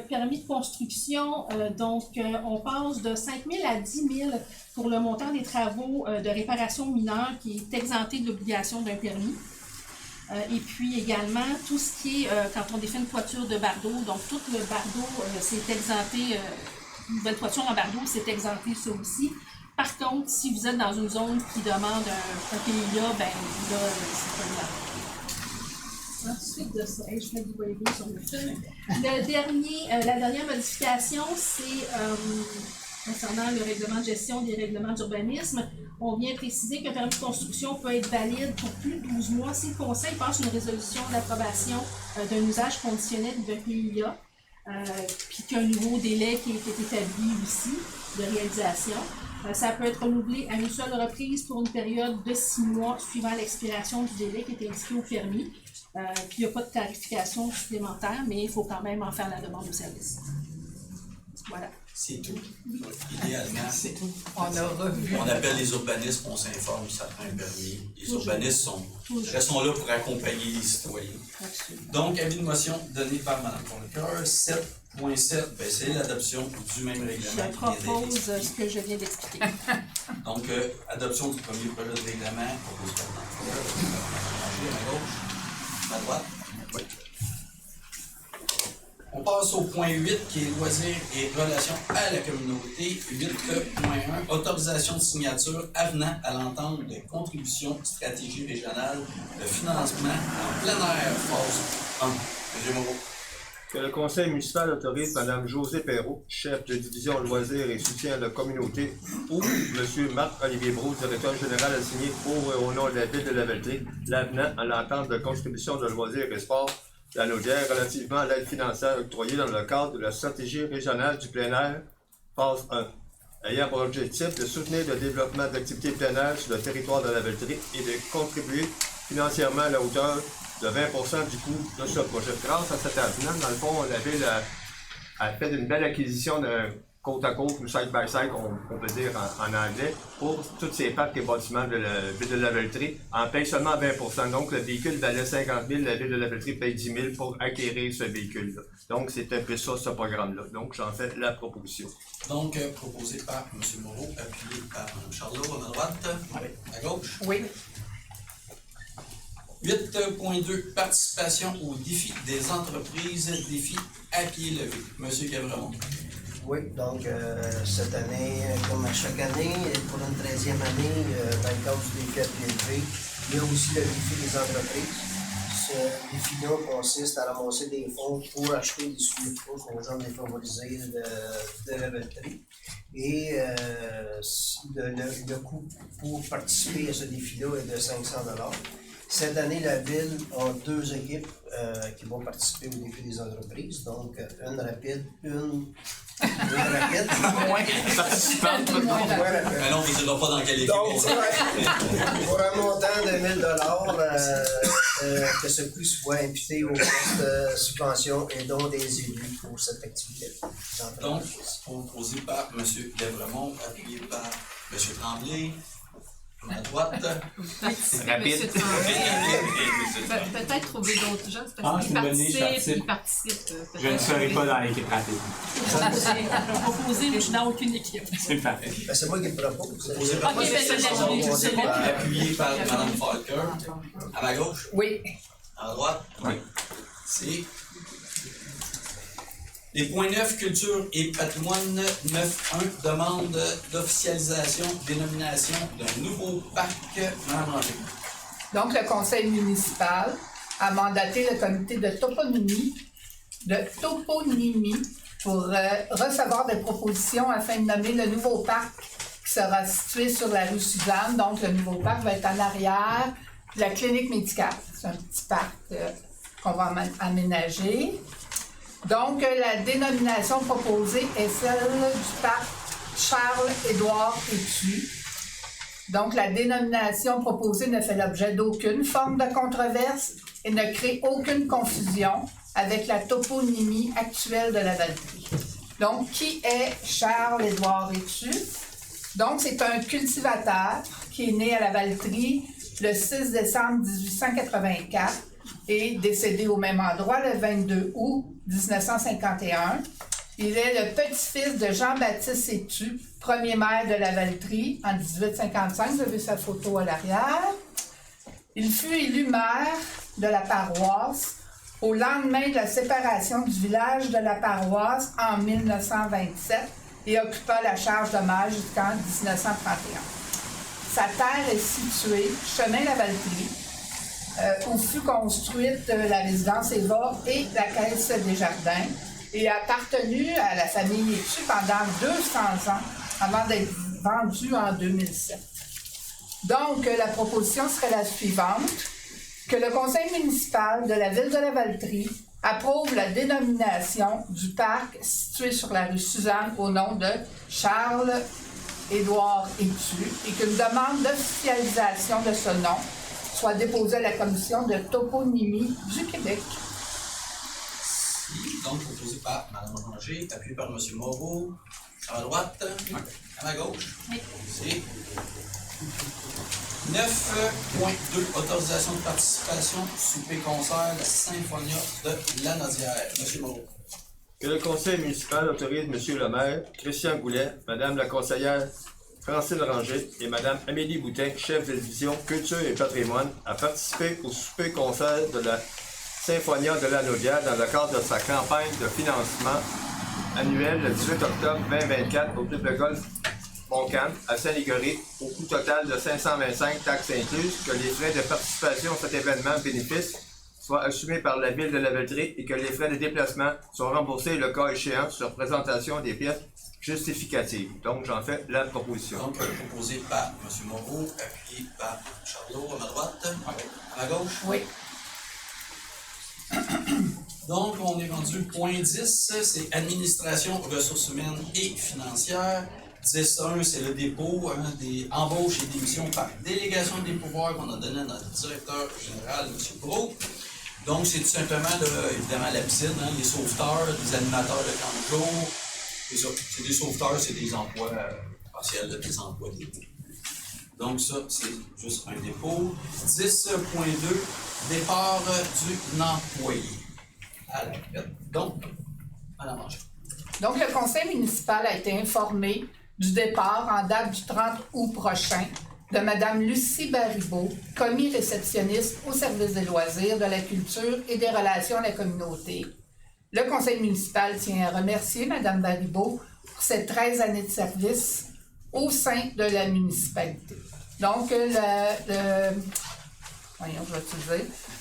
permis de construction, on passe de 5 000 à 10 000 pour le montant des travaux de réparation mineure qui est exempté de l'obligation d'un permis. Et puis également, tout ce qui est, quand on défait une toiture de bardeau, donc tout le bardeau, c'est exempté, une nouvelle toiture en bardeau, c'est exempté ça aussi. Par contre, si vous êtes dans une zone qui demande un PIA, ben là, c'est pas grave. Ensuite de ça, je mets du wavy sur le film. La dernière modification, c'est concernant le règlement de gestion des règlements d'urbanisme. On vient préciser qu'un permis de construction peut être valide pour plus de 12 mois si le Conseil passe une résolution d'approbation d'un usage conditionnel d'un PIA, puis qu'un nouveau délai qui est établi aussi de réalisation. Ça peut être renouvelé à une seule reprise pour une période de 6 mois suivant l'expiration du délai qui est inscrit au permis. Puis il n'y a pas de tarification supplémentaire, mais il faut quand même en faire la demande au service. Voilà. C'est tout. Idéalement, c'est tout. On a revu. On appelle les urbanistes, on s'informe, ça prend un permis. Les urbanistes sont là pour accompagner les citoyens. Absolument. Donc, avis de motion donné par Mme Fokker. 7.7, c'est l'adoption du même règlement. Je propose ce que je viens d'expliquer. Donc, adoption du premier projet de règlement proposé par Mme Fokker. À ma gauche, à ma droite. Oui. On passe au point 8 qui est loisirs et relations à la communauté. 8.1, autorisation de signature avenant à l'entente de contribution stratégie régionale de financement en plein air phase 1. M. Moreau. Que le conseil municipal autorise Mme Josée Perrault, chef de division loisirs et soutien à la communauté, ou M. Marc-Olivier Brault, directeur général assigné pour et au nom de la ville de Lavaltrie, l'avenant à l'entente de contribution de loisirs et sports la Naudière relativement à l'aide financière octroyée dans le cadre de la stratégie régionale du plein air, phase 1, ayant pour objectif de soutenir le développement d'activités plein air sur le territoire de Lavaltrie et de contribuer financièrement à la hauteur de 20% du coût de ce projet. Grâce à cet avenant, dans le fond, la ville a fait une belle acquisition d'un côte à côte ou side by side, on peut dire en anglais, pour tous ces parcs et bâtiments de la ville de Lavaltrie, en paye seulement 20%. Donc, le véhicule valait 50 000, la ville de Lavaltrie paye 10 000 pour acquérir ce véhicule-là. Donc, c'est un peu ça, ce programme-là. Donc, j'en fais la proposition. Donc, proposé par M. Moreau, appuyé par Mme Charlot, à ma droite, à gauche. Oui. 8.2, participation au défi des entreprises, défi à pied levé. Monsieur Gavremont. Oui, donc cette année, comme à chaque année, et pour une 13e année, dans le cadre du défi à pied levé, il y a aussi le défi des entreprises. Ce défi-là consiste à ramasser des fonds pour acheter des souliers de course aux gens défavorisés de la Valtrie. Et le coût pour participer à ce défi-là est de 500 $. Cette année, la Ville a 2 équipes qui vont participer au défi des entreprises. Donc, une rapide, une rapide. Moins rapide. Mais non, on ne vous dira pas dans quelle équipe Donc, on est. pour un montant de 1 000 $, que ce prix soit imputé au poste subvention et dont des élus pour cette activité. Donc, proposé par M. Gavremont, appuyé par M. Tremblay. À droite. Rapide. Peut-être trouver d'autres gens, c'est Ah, parce c'est qu'ils une bonne idée, participent, participe. ils participent. Je ne serai pas dans l'équipe rapide. Je vais proposer, mais je suis dans aucune équipe. C'est le fait. Ben, c'est moi qui le propose. Proposé Ok, par ben, c'est bon. appuyé par Mme Falker. À ma gauche. Oui. À droite. Oui. C'est les points 9, culture et patrimoine. 9.1, demande d'officialisation, dénomination d'un nouveau parc. Mme Ranger. Donc, le conseil municipal a mandaté le comité de toponymie pour recevoir des propositions afin de nommer le nouveau parc qui sera situé sur la rue Suzanne. Donc, le nouveau parc va être en arrière de la clinique médicale. C'est un petit parc qu'on va aménager. Donc, la dénomination proposée est celle du parc Charles-Édouard Étu. Donc, la dénomination proposée ne fait l'objet d'aucune forme de controverse et ne crée aucune confusion avec la toponymie actuelle de la Valtrie. Donc, qui est Charles-Édouard Étu? Donc, c'est un cultivateur qui est né à la Valtrie le 6 décembre 1884 et décédé au même endroit le 22 août 1951. Il est le petit-fils de Jean-Baptiste Étu, premier maire de la Valtrie en 1855. Vous avez sa photo à l'arrière. Il fut élu maire de la paroisse au lendemain de la séparation du village de la paroisse en 1927 et occupa la charge de maire jusqu'en 1931. Sa terre est située chemin La Valtrie, où fut construite la résidence Eva et la caisse Desjardins, et a appartenu à la famille Étu pendant 200 ans avant d'être vendue en 2007. Donc, la proposition serait la suivante, que le conseil municipal de la ville de la Valtrie approuve la dénomination du parc situé sur la rue Suzanne au nom de Charles-Édouard Étu et qu'une demande d'officialisation de ce nom soit déposée à la commission de toponymie du Québec. Donc, proposé par Mme Ranger, appuyé par M. Moreau. À ma droite. À ma gauche. C'est 9.2, autorisation de participation, souper-concert, la Symphonia de Lanaudière. M. Moreau. Que le conseil municipal autorise M. le maire, Christian Goulet, Mme la conseillère Francine Ranger et Mme Amélie Boutin, chef de division Culture et patrimoine, à participer au souper-concert de la Symphonia de Lanaudière dans le cadre de sa campagne de financement annuelle le 18 octobre 2024 au club de golf Montcalm à Saint-Légory au coût total de 525 taxes incluses, que les frais de participation à cet événement bénéfice soient assumés par la ville de la Valtrie et que les frais de déplacement soient remboursés le cas échéant sur présentation des pièces justificatives. Donc, j'en fais la proposition. Donc, proposé par M. Moreau, appuyé par Charlot à ma droite. À ma gauche. Oui. Donc, on est rendu point 10, c'est administration, ressources humaines et financières. 10.1, c'est le dépôt des embauches et démissions par délégation des pouvoirs qu'on a donné à notre directeur général, M. Brault. Donc, c'est tout simplement, évidemment, la piscine, les sauveteurs, les animateurs de camp de jour. C'est ça, c'est des sauveteurs, c'est des emplois partiels, des emplois d'été. Donc, ça, c'est juste un dépôt. 10.2, départ du employé. À la fête. Donc, à la manche. Donc, le conseil municipal a été informé du départ en date du 30 août prochain de Mme Lucie Baribeau, commis réceptionniste au service des loisirs, de la culture et des relations à la communauté. Le conseil municipal tient à remercier Mme Baribeau pour ses 13 années de service au sein de la municipalité. Donc,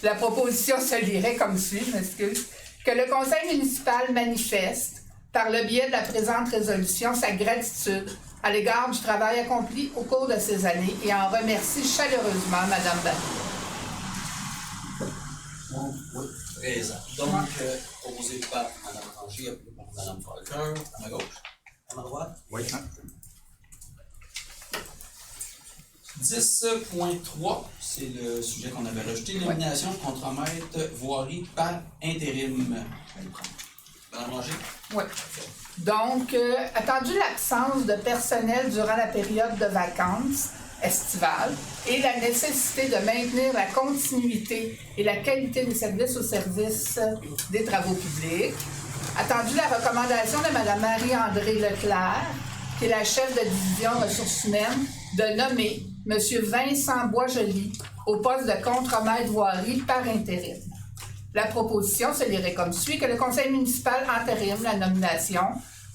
la proposition se lirait comme suit, je m'excuse, que le conseil municipal manifeste, par le biais de la présente résolution, sa gratitude à l'égard du travail accompli au cours de ces années et en remercie chaleureusement Mme Baribeau. Oui, 13 ans. Donc, proposé par Mme Ranger, appelé par Mme Falker, à ma gauche, à ma droite. Oui. 10.3, c'est le sujet qu'on avait rejeté, l'élimination de contremaître voirie par intérim. Mme Ranger? Oui. Donc, attendu l'absence de personnel durant la période de vacances estivales et la nécessité de maintenir la continuité et la qualité des services au service des travaux publics, attendu la recommandation de Mme Marie-André Leclerc, qui est la chef de division ressources humaines, de nommer M. Vincent Boisjoli au poste de contremaître voirie par intérim. La proposition se lirait comme suit, que le conseil municipal entérine la nomination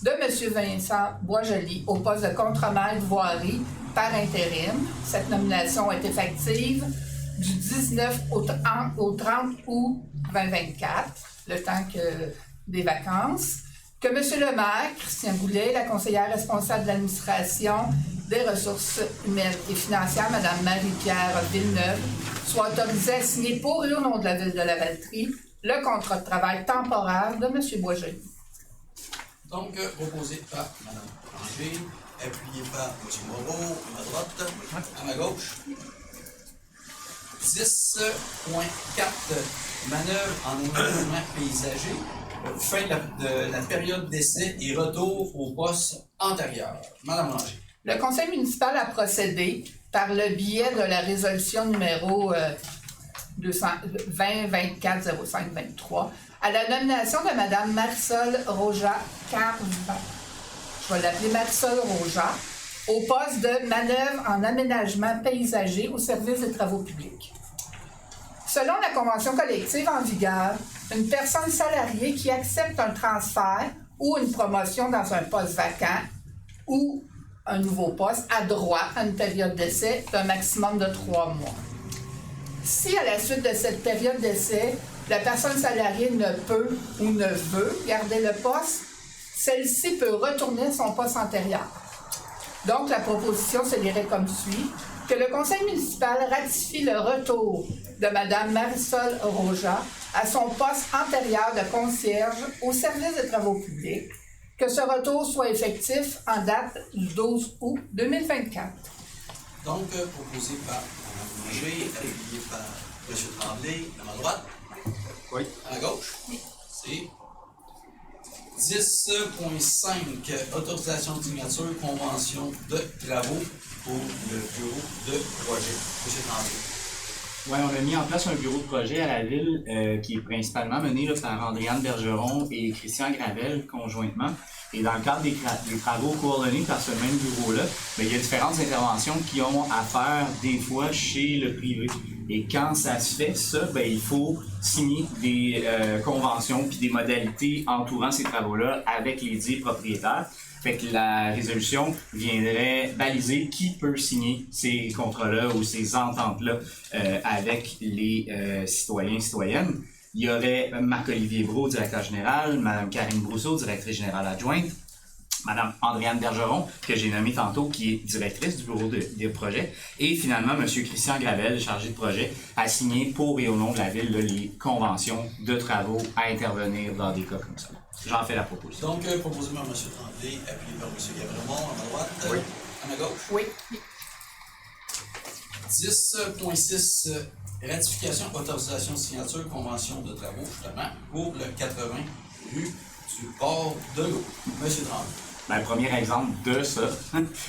de M. Vincent Boisjoli au poste de contremaître voirie par intérim. Cette nomination est effective du 19 au 30 août 2024, le temps des vacances. Que M. le maire, Christian Goulet, la conseillère responsable de l'administration des ressources humaines et financières, Mme Marie-Pierre Villeneuve, soit autorisée à signer pour et au nom de la ville de Lavaltrie le contrat de travail temporaire de M. Boisjoli. Donc, proposé par Mme Ranger, appuyé par M. Moreau, à ma droite, à ma gauche. 10.4, manœuvre en aménagement paysager, fin de la période d'essai et retour au poste antérieur. Mme Ranger. Le conseil municipal a procédé par le biais de la résolution numéro 2024-05-23 à la nomination de Mme Marisol Roja-Carvan, je vais l'appeler Marisol Roja, au poste de manœuvre en aménagement paysager au service des travaux publics. Selon la convention collective en vigueur, une personne salariée qui accepte un transfert ou une promotion dans un poste vacant ou un nouveau poste a droit à une période d'essai d'un maximum de 3 mois. Si, à la suite de cette période d'essai, la personne salariée ne peut ou ne veut garder le poste, celle-ci peut retourner à son poste antérieur. Donc, la proposition se lirait comme suit, que le conseil municipal ratifie le retour de Mme Marisol Roja à son poste antérieur de concierge au service des travaux publics, que ce retour soit effectif en date du 12 août 2024. Donc, proposé par Mme Ranger, appuyé par M. Tremblay, à ma droite. Oui. À ma gauche. C'est 10.5, autorisation de signature, convention de travaux pour le bureau de projet. M. Tremblay. Oui, on a mis en place un bureau de projet à la ville qui est principalement mené là, par Andréane Bergeron et Christian Gravel conjointement. Et dans le cadre des travaux coordonnés par ce même bureau-là, il y a différentes interventions qui ont à faire des fois chez le privé. Et quand ça se fait, ça, il faut signer des conventions puis des modalités entourant ces travaux-là avec les dits propriétaires. Fait que la résolution viendrait baliser qui peut signer ces contrats-là ou ces ententes-là avec les citoyens et citoyennes. Il y aurait Marc-Olivier Brault, directeur général, Mme Karine Brousseau, directrice générale adjointe, Mme Andréane Bergeron, que j'ai nommée tantôt, qui est directrice du bureau de projet, et finalement M. Christian Gravel, chargé de projet, a signé pour et au nom de la ville là, les conventions de travaux à intervenir dans des cas comme ça. J'en fais la proposition. Donc, proposé par M. Tremblay, appuyé par M. Gabremont, à ma droite. Oui. À ma gauche. Oui. 10.6, ratification, autorisation de signature, convention de travaux, justement, pour le 80 rue du port de l'eau. M. Tremblay. Le premier exemple de ça,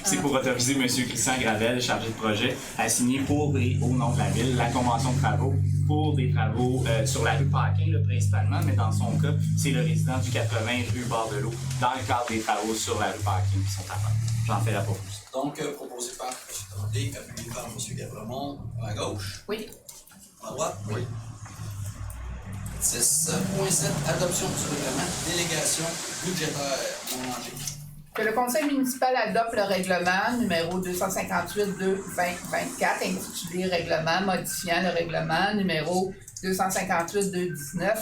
c'est pour autoriser M. Christian Gravel, chargé de projet, à signer pour et au nom de la ville la convention de travaux pour des travaux sur la rue Paquin, là, principalement, mais dans son cas, c'est le résident du 80 rue Bord de l'eau, dans le cadre des travaux sur la rue Paquin qui sont à faire. J'en fais la proposition. Donc, proposé par M. Tremblay, appuyé par M. Gabremont, à ma gauche. Oui. À ma droite. Oui. 10.7, adoption du règlement, délégation budgétaire. Mon Que le conseil municipal adopte le règlement numéro 258-2024, intitulé Règlement modifiant le règlement numéro 258-2019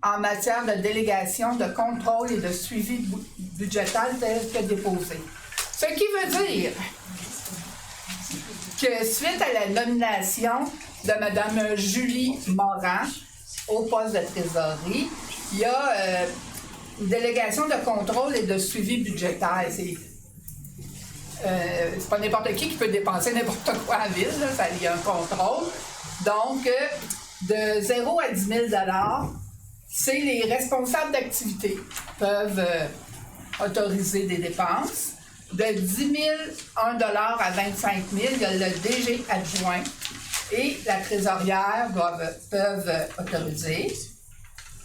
en matière de délégation, de contrôle et de suivi budgétaire tel que déposé. Ce qui veut dire que suite à la nomination de Mme Julie Morin au poste de trésorerie, il y a une délégation de contrôle et de suivi budgétaire. C'est pas n'importe qui peut dépenser n'importe quoi en ville, là, ça, il y a un contrôle. Donc, de 0 à 10 000 $, c'est les responsables d'activité qui peuvent autoriser des dépenses. De 10 000, 1 $ à 25 000, il y a le DG adjoint et la trésorière peuvent autoriser.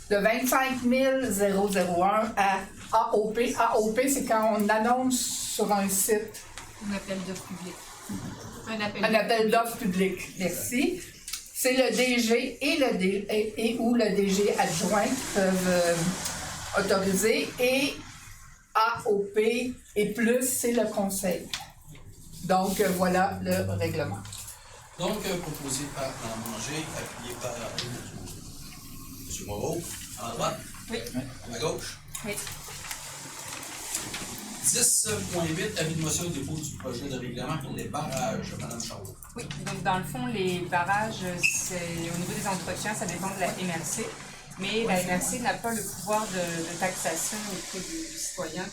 De 25 001 à AOP. AOP, c'est quand on annonce sur un site. Un appel d'offres public. Un appel d'offres public. Merci. C'est le DG et ou le DG adjoint qui peuvent autoriser. Et AOP et plus, c'est le conseil. Donc, voilà le règlement. Donc, proposé par Mme Manger, appuyé par M. Moreau. À droite? Oui. À gauche? Oui. 10.8, avis de motion au dépôt du projet de règlement pour les barrages. Mme Charlot. Oui, donc dans le fond, les barrages, au niveau des entretiens, ça dépend de la MRC, mais la MRC n'a pas le pouvoir de taxation auprès du citoyen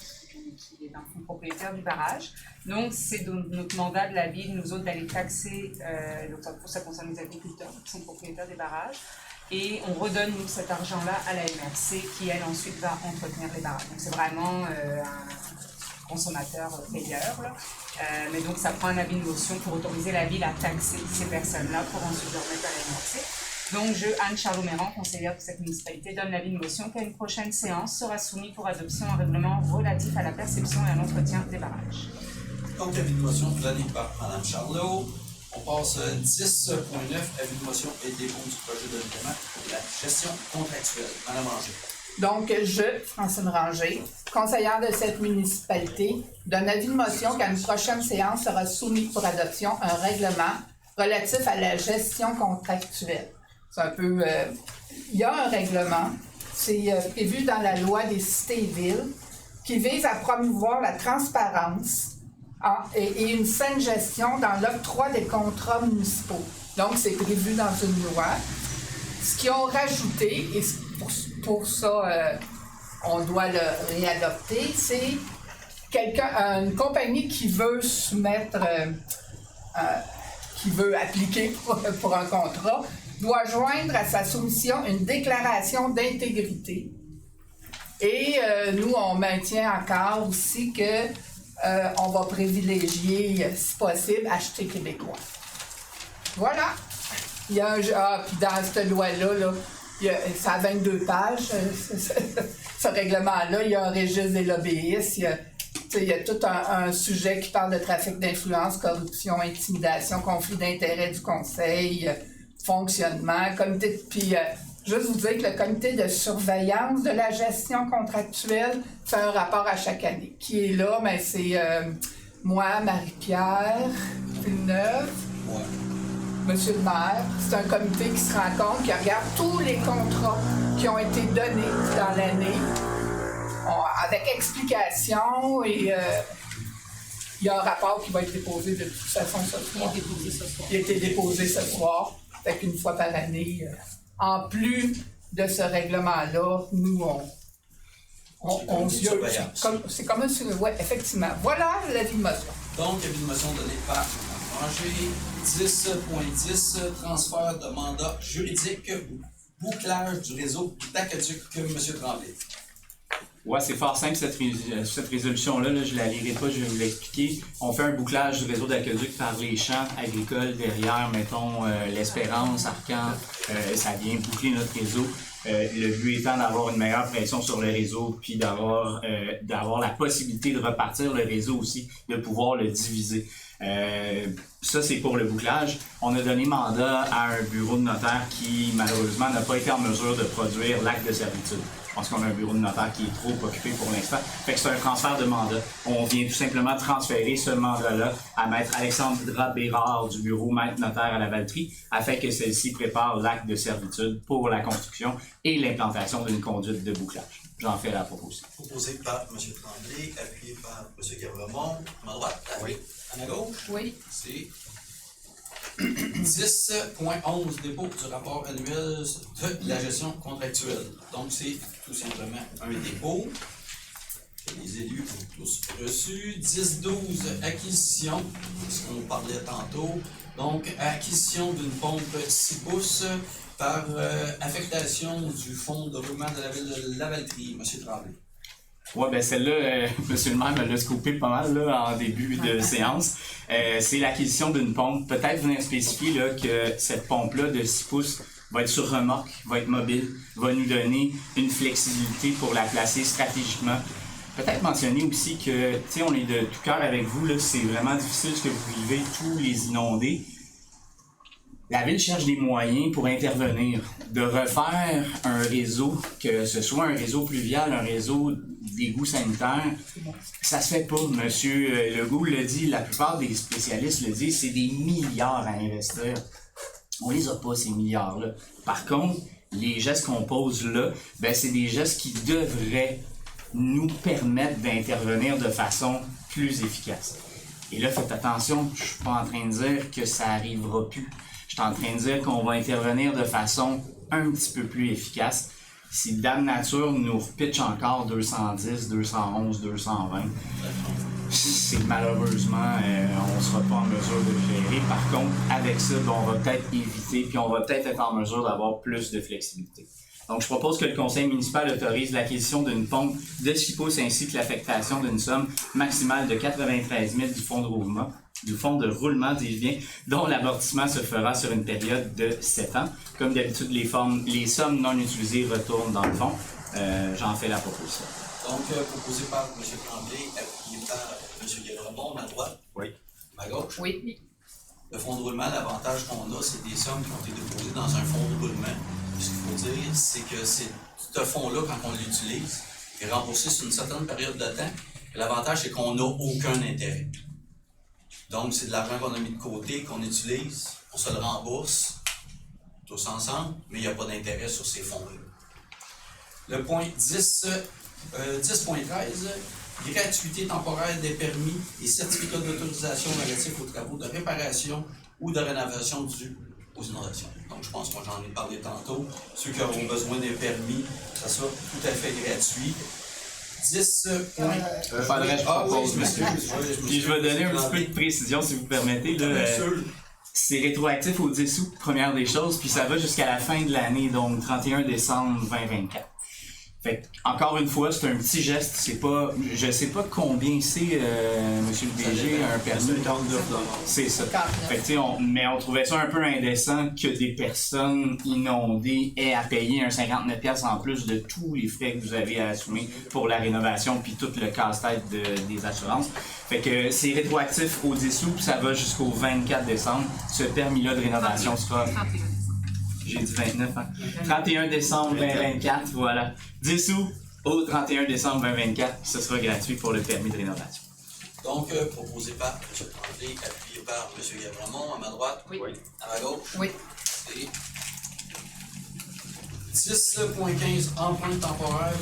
qui est dans le fond propriétaire du barrage. Donc, c'est notre mandat de la ville, nous autres, d'aller taxer, donc ça concerne les agriculteurs qui sont propriétaires des barrages, et on redonne, nous, cet argent-là à la MRC qui, elle, ensuite va entretenir les barrages. Donc, c'est vraiment un consommateur-payeur, mais donc ça prend un avis de motion pour autoriser la ville à taxer ces personnes-là pour ensuite le remettre à la MRC. Donc, je, Anne Charlot-Méran, conseillère de cette municipalité, donne l'avis de motion qu'à une prochaine séance sera soumis pour adoption un règlement relatif à la perception et à l'entretien des barrages. Donc, avis de motion donné par Mme Charlot. On passe 10.9, avis de motion et dépôt du projet de règlement pour la gestion contractuelle. Mme Ranger. Donc, je, Francine Ranger, conseillère de cette municipalité, donne avis de motion qu'à une prochaine séance sera soumis pour adoption un règlement relatif à la gestion contractuelle. C'est un peu... il y a un règlement, c'est prévu dans la loi des cités et villes, qui vise à promouvoir la transparence et une saine gestion dans l'octroi des contrats municipaux. Donc, c'est prévu dans une loi. Ce qu'ils ont rajouté, et pour ça, on doit le réadopter, c'est une compagnie qui veut soumettre, qui veut appliquer pour un contrat, doit joindre à sa soumission une déclaration d'intégrité. Et nous, on maintient encore aussi que on va privilégier, si possible, acheter québécois. Voilà. Il y a puis dans cette loi-là, ça a 22 pages, ce règlement-là. Il y a un registre des lobbyistes. Il y a tout un sujet qui parle de trafic d'influence, corruption, intimidation, conflit d'intérêts du conseil, fonctionnement, comité. Puis, juste vous dire que le comité de surveillance de la gestion contractuelle fait un rapport à chaque année. Qui est là, mais c'est moi, Marie-Pierre Villeneuve, Monsieur le maire. C'est un comité qui se rencontre, qui regarde tous les contrats qui ont été donnés dans l'année, avec explication, et il y a un rapport qui va être déposé de toute façon ce soir. Il a été déposé ce soir. Fait qu'une fois par année, en plus de ce règlement-là, nous, c'est comme un suivi. Oui, effectivement. Voilà l'avis de motion. Donc, avis de motion donné par Ranger. 10.10, transfert de mandat juridique, bouclage du réseau d'aqueduc, M. Tremblay. Ouais, c'est fort simple cette résolution-là, là, je la lirai pas, je vais vous l'expliquer. On fait un bouclage du réseau d'aqueduc par les champs agricoles derrière, mettons, l'Espérance, Arcan, ça vient boucler notre réseau. Le but étant d'avoir une meilleure pression sur le réseau, puis d'avoir la possibilité de repartir le réseau aussi, de pouvoir le diviser. Ça, c'est pour le bouclage. On a donné mandat à un bureau de notaire qui, malheureusement, n'a pas été en mesure de produire l'acte de servitude. Je pense qu'on a un bureau de notaire qui est trop occupé pour l'instant. Fait que c'est un transfert de mandat. On vient tout simplement transférer ce mandat-là à maître Alexandra Bérard du bureau maître notaire à la Valtrie, afin que celle-ci prépare l'acte de servitude pour la construction et l'implantation d'une conduite de bouclage. J'en fais la proposition. Proposé par M. Tremblay, appuyé par M. Gavremont. À ma droite? Oui. À ma gauche? Oui. C'est 10.11, dépôt du rapport annuel de la gestion contractuelle. Donc, c'est tout simplement un dépôt que les élus ont tous reçu. 10.12, acquisition, ce qu'on parlait tantôt. Donc, acquisition d'une pompe 6 pouces par affectation du fonds de roulement de la ville de Lavaltrie. M. Tremblay. Ouais, ben celle-là, monsieur le maire me l'a scoopé pas mal là, en début de séance. C'est l'acquisition d'une pompe. Peut-être venir spécifier là, que cette pompe-là de 6 pouces va être sur remorque, va être mobile, va nous donner une flexibilité pour la placer stratégiquement. Peut-être mentionner aussi que, tu sais, on est de tout cœur avec vous, là, c'est vraiment difficile ce que vous vivez, tous les inondés. La ville cherche des moyens pour intervenir, de refaire un réseau, que ce soit un réseau pluvial, un réseau d'égouts sanitaires. Ça se fait pas, Monsieur Legault le dit, la plupart des spécialistes le disent, c'est des milliards à investir. On les a pas, ces milliards-là. Par contre, les gestes qu'on pose là, ben c'est des gestes qui devraient nous permettre d'intervenir de façon plus efficace. Et là, faites attention, je suis pas en train de dire que ça arrivera plus. Je suis en train de dire qu'on va intervenir de façon un petit peu plus efficace. Si Dame Nature nous repitche encore 210, 211, 220, c'est malheureusement, on ne sera pas en mesure de le gérer. Par contre, avec ça, ben, on va peut-être éviter, puis on va peut-être être en mesure d'avoir plus de flexibilité. Donc, je propose que le conseil municipal autorise l'acquisition d'une pompe de 6 pouces ainsi que l'affectation d'une somme maximale de 93 000 du fonds de roulement, dis-je bien, dont l'amortissement se fera sur une période de 7 ans. Comme d'habitude, les sommes non utilisées retournent dans le fonds. J'en fais la proposition. Donc, proposé par M. Tremblay, appuyé par M. Gavremont, à ma droite. Oui. À ma gauche. Oui. Le fonds de roulement, l'avantage qu'on a, c'est des sommes qui ont été déposées dans un fonds de roulement. Ce qu'il faut dire, c'est que ce fonds-là, quand on l'utilise, est remboursé sur une certaine période de temps. L'avantage, c'est qu'on n'a aucun intérêt. Donc, c'est de l'argent qu'on a mis de côté, qu'on utilise, on se le rembourse tous ensemble, mais il n'y a pas d'intérêt sur ces fonds-là. Le point 10.13, gratuité temporaire des permis et certificats d'autorisation relatifs aux travaux de réparation ou de rénovation dus aux inondations. Donc, je pense que j'en ai parlé tantôt. Ceux qui auront besoin d'un permis, ça sera tout à fait gratuit. 10 points. Faudrait que je propose, monsieur. Puis je vais donner un petit peu de précision, si vous permettez. Là, c'est rétroactif au 10 août, première des choses, puis ça va jusqu'à la fin de l'année, donc 31 décembre 2024. Fait encore une fois, c'est un petit geste, c'est pas, je sais pas combien c'est, monsieur le DG, un permis. C'est ça. Fait que, mais on trouvait ça un peu indécent que des personnes inondées aient à payer un 59$ en plus de tous les frais que vous avez à assumer pour la rénovation puis tout le casse-tête des assurances. Fait que c'est rétroactif au 10 août, puis ça va jusqu'au 24 décembre. Ce permis-là de rénovation sera... J'ai dit 29, hein? 31 décembre 2024, voilà. 10 août au 31 décembre 2024, ce sera gratuit pour le permis de rénovation. Donc, proposé par M. Tremblay, appuyé par M. Gavremont, à ma droite. Oui. À ma gauche. Oui. Et 10.15, emprunt temporaire.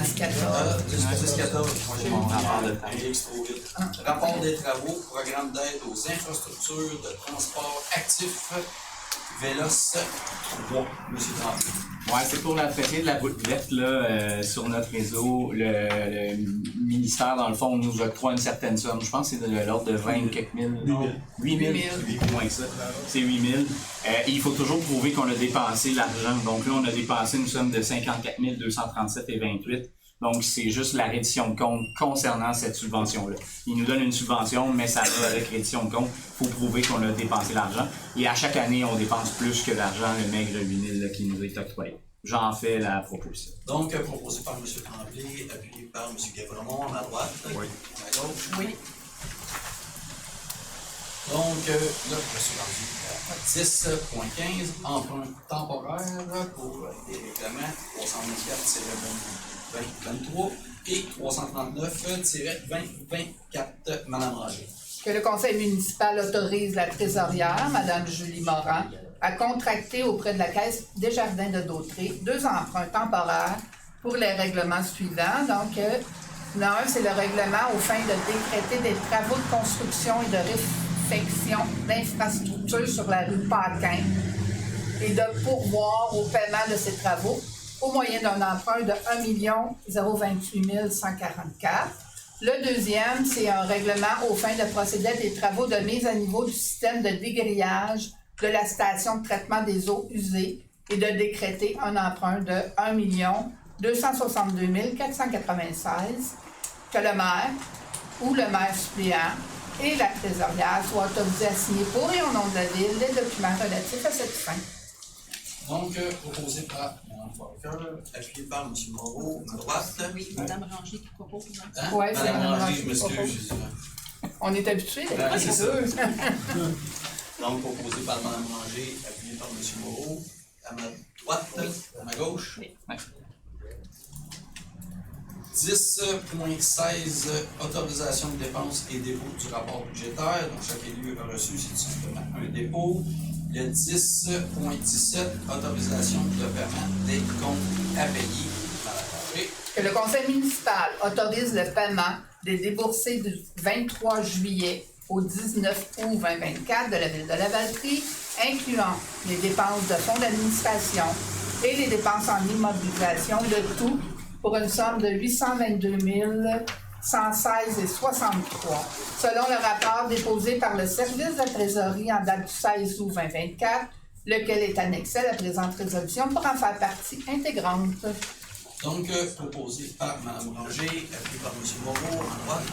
10.14. J'ai mon rapport de travaux. Rapport des travaux, programme d'aide aux infrastructures de transport actif. Vélos 3, M. Tremblay. Ouais, c'est pour l'entretien de la route verte là, sur notre réseau. Le ministère, dans le fond, nous octroie une certaine somme. Je pense que c'est de l'ordre de 20 quelques mille. 8 000. Moins que ça. C'est 8 000. Il faut toujours prouver qu'on a dépensé l'argent. Donc là, on a dépensé une somme de 54 237,28. Donc, c'est juste la reddition de compte concernant cette subvention-là. Ils nous donnent une subvention, mais ça va avec reddition de compte. Il faut prouver qu'on a dépensé l'argent. Et à chaque année, on dépense plus que l'argent, le maigre 8 000 qui nous est octroyé. J'en fais la proposition. Donc, proposé par M. Tremblay, appuyé par M. Guévremont, à ma droite. Oui. À ma gauche. Oui. Donc, là, je suis rendu à 10.15, emprunt temporaire pour des règlements 324-2023 et 339-2024. Madame Ranger. Que le conseil municipal autorise la trésorière, Mme Julie Morin, à contracter auprès de la Caisse Desjardins de Dautré 2 emprunts temporaires pour les règlements suivants. Donc, l'un, c'est le règlement aux fins de décréter des travaux de construction et de réfection d'infrastructures sur la rue Paquin et de pourvoir au paiement de ces travaux au moyen d'un emprunt de 1 028 144. Le deuxième, c'est un règlement aux fins de procéder à des travaux de mise à niveau du système de dégrillage de la station de traitement des eaux usées et de décréter un emprunt de 1 262 496, que le maire ou le maire suppléant et la trésorière soient autorisés à signer pour et au nom de la Ville les documents relatifs à cette fin. Donc, proposé par Mme Walker, appuyé par M. Moreau, à ma droite. Oui, Mme Ranger qui propose. Hein? Ouais, c'est Madame Mme Ranger, Ranger je qui m'excuse. propose. On est habitué Ouais, d'être c'est ça. deux. Donc, proposé par Mme Ranger, appuyé par M. Moreau, à ma droite, à ma gauche. Oui. 10.16, autorisation de dépenses et dépôt du rapport budgétaire. Donc, chaque élu a reçu, c'est tout simplement un dépôt. Le 10.17, autorisation de paiement des comptes à payer. Que le conseil municipal autorise le paiement des déboursés du 23 juillet au 19 août 2024 de la Ville de Lavaltrie, incluant les dépenses de fonds d'administration et les dépenses en immobilisation, le tout pour une somme de 822 116,63, selon le rapport déposé par le service de trésorerie en date du 16 août 2024, lequel est annexé à la présente résolution pour en faire partie intégrante. Donc, proposé par Mme Ranger, appuyé par M. Moreau, à droite,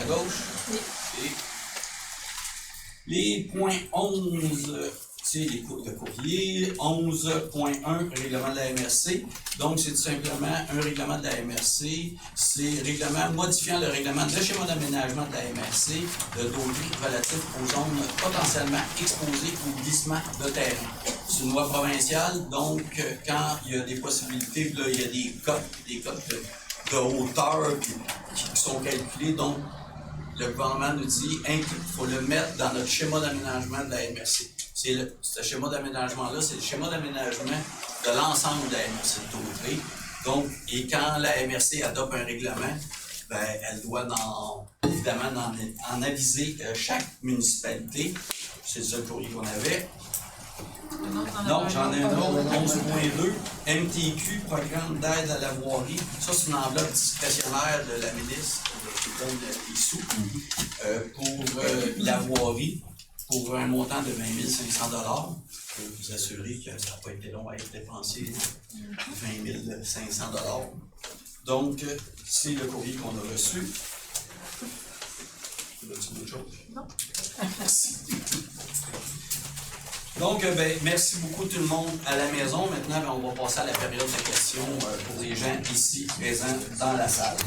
à gauche. Oui. Et les points 11, c'est les cours de courrier. 11.1, règlement de la MRC. Donc, c'est tout simplement un règlement de la MRC. C'est règlement modifiant le règlement de schéma d'aménagement de la MRC de Dautré relatif aux zones potentiellement exposées au glissement de terrain. C'est une loi provinciale, donc quand il y a des possibilités, là, il y a des cotes de hauteur qui sont calculées. Donc, le gouvernement nous dit qu'il faut le mettre dans notre schéma d'aménagement de la MRC. Ce schéma d'aménagement-là, c'est le schéma d'aménagement de l'ensemble de la MRC de Dautré. Donc, et quand la MRC adopte un règlement, ben, elle doit évidemment en aviser chaque municipalité. C'est le seul courrier qu'on avait. Non, j'en ai un autre, 11.2, MTQ, Programme d'aide à la voirie. Ça, c'est une enveloppe discrétionnaire de la ministre qui donne des sous pour la voirie, pour un montant de 20 500 $. Je peux vous assurer que ça n'a pas été long à être dépensé, 20 500 $. Donc, c'est le courrier qu'on a reçu. As-tu d'autres choses? Non. Merci. Donc, merci beaucoup tout le monde à la maison. Maintenant, on va passer à la période de questions pour les gens ici présents dans la salle.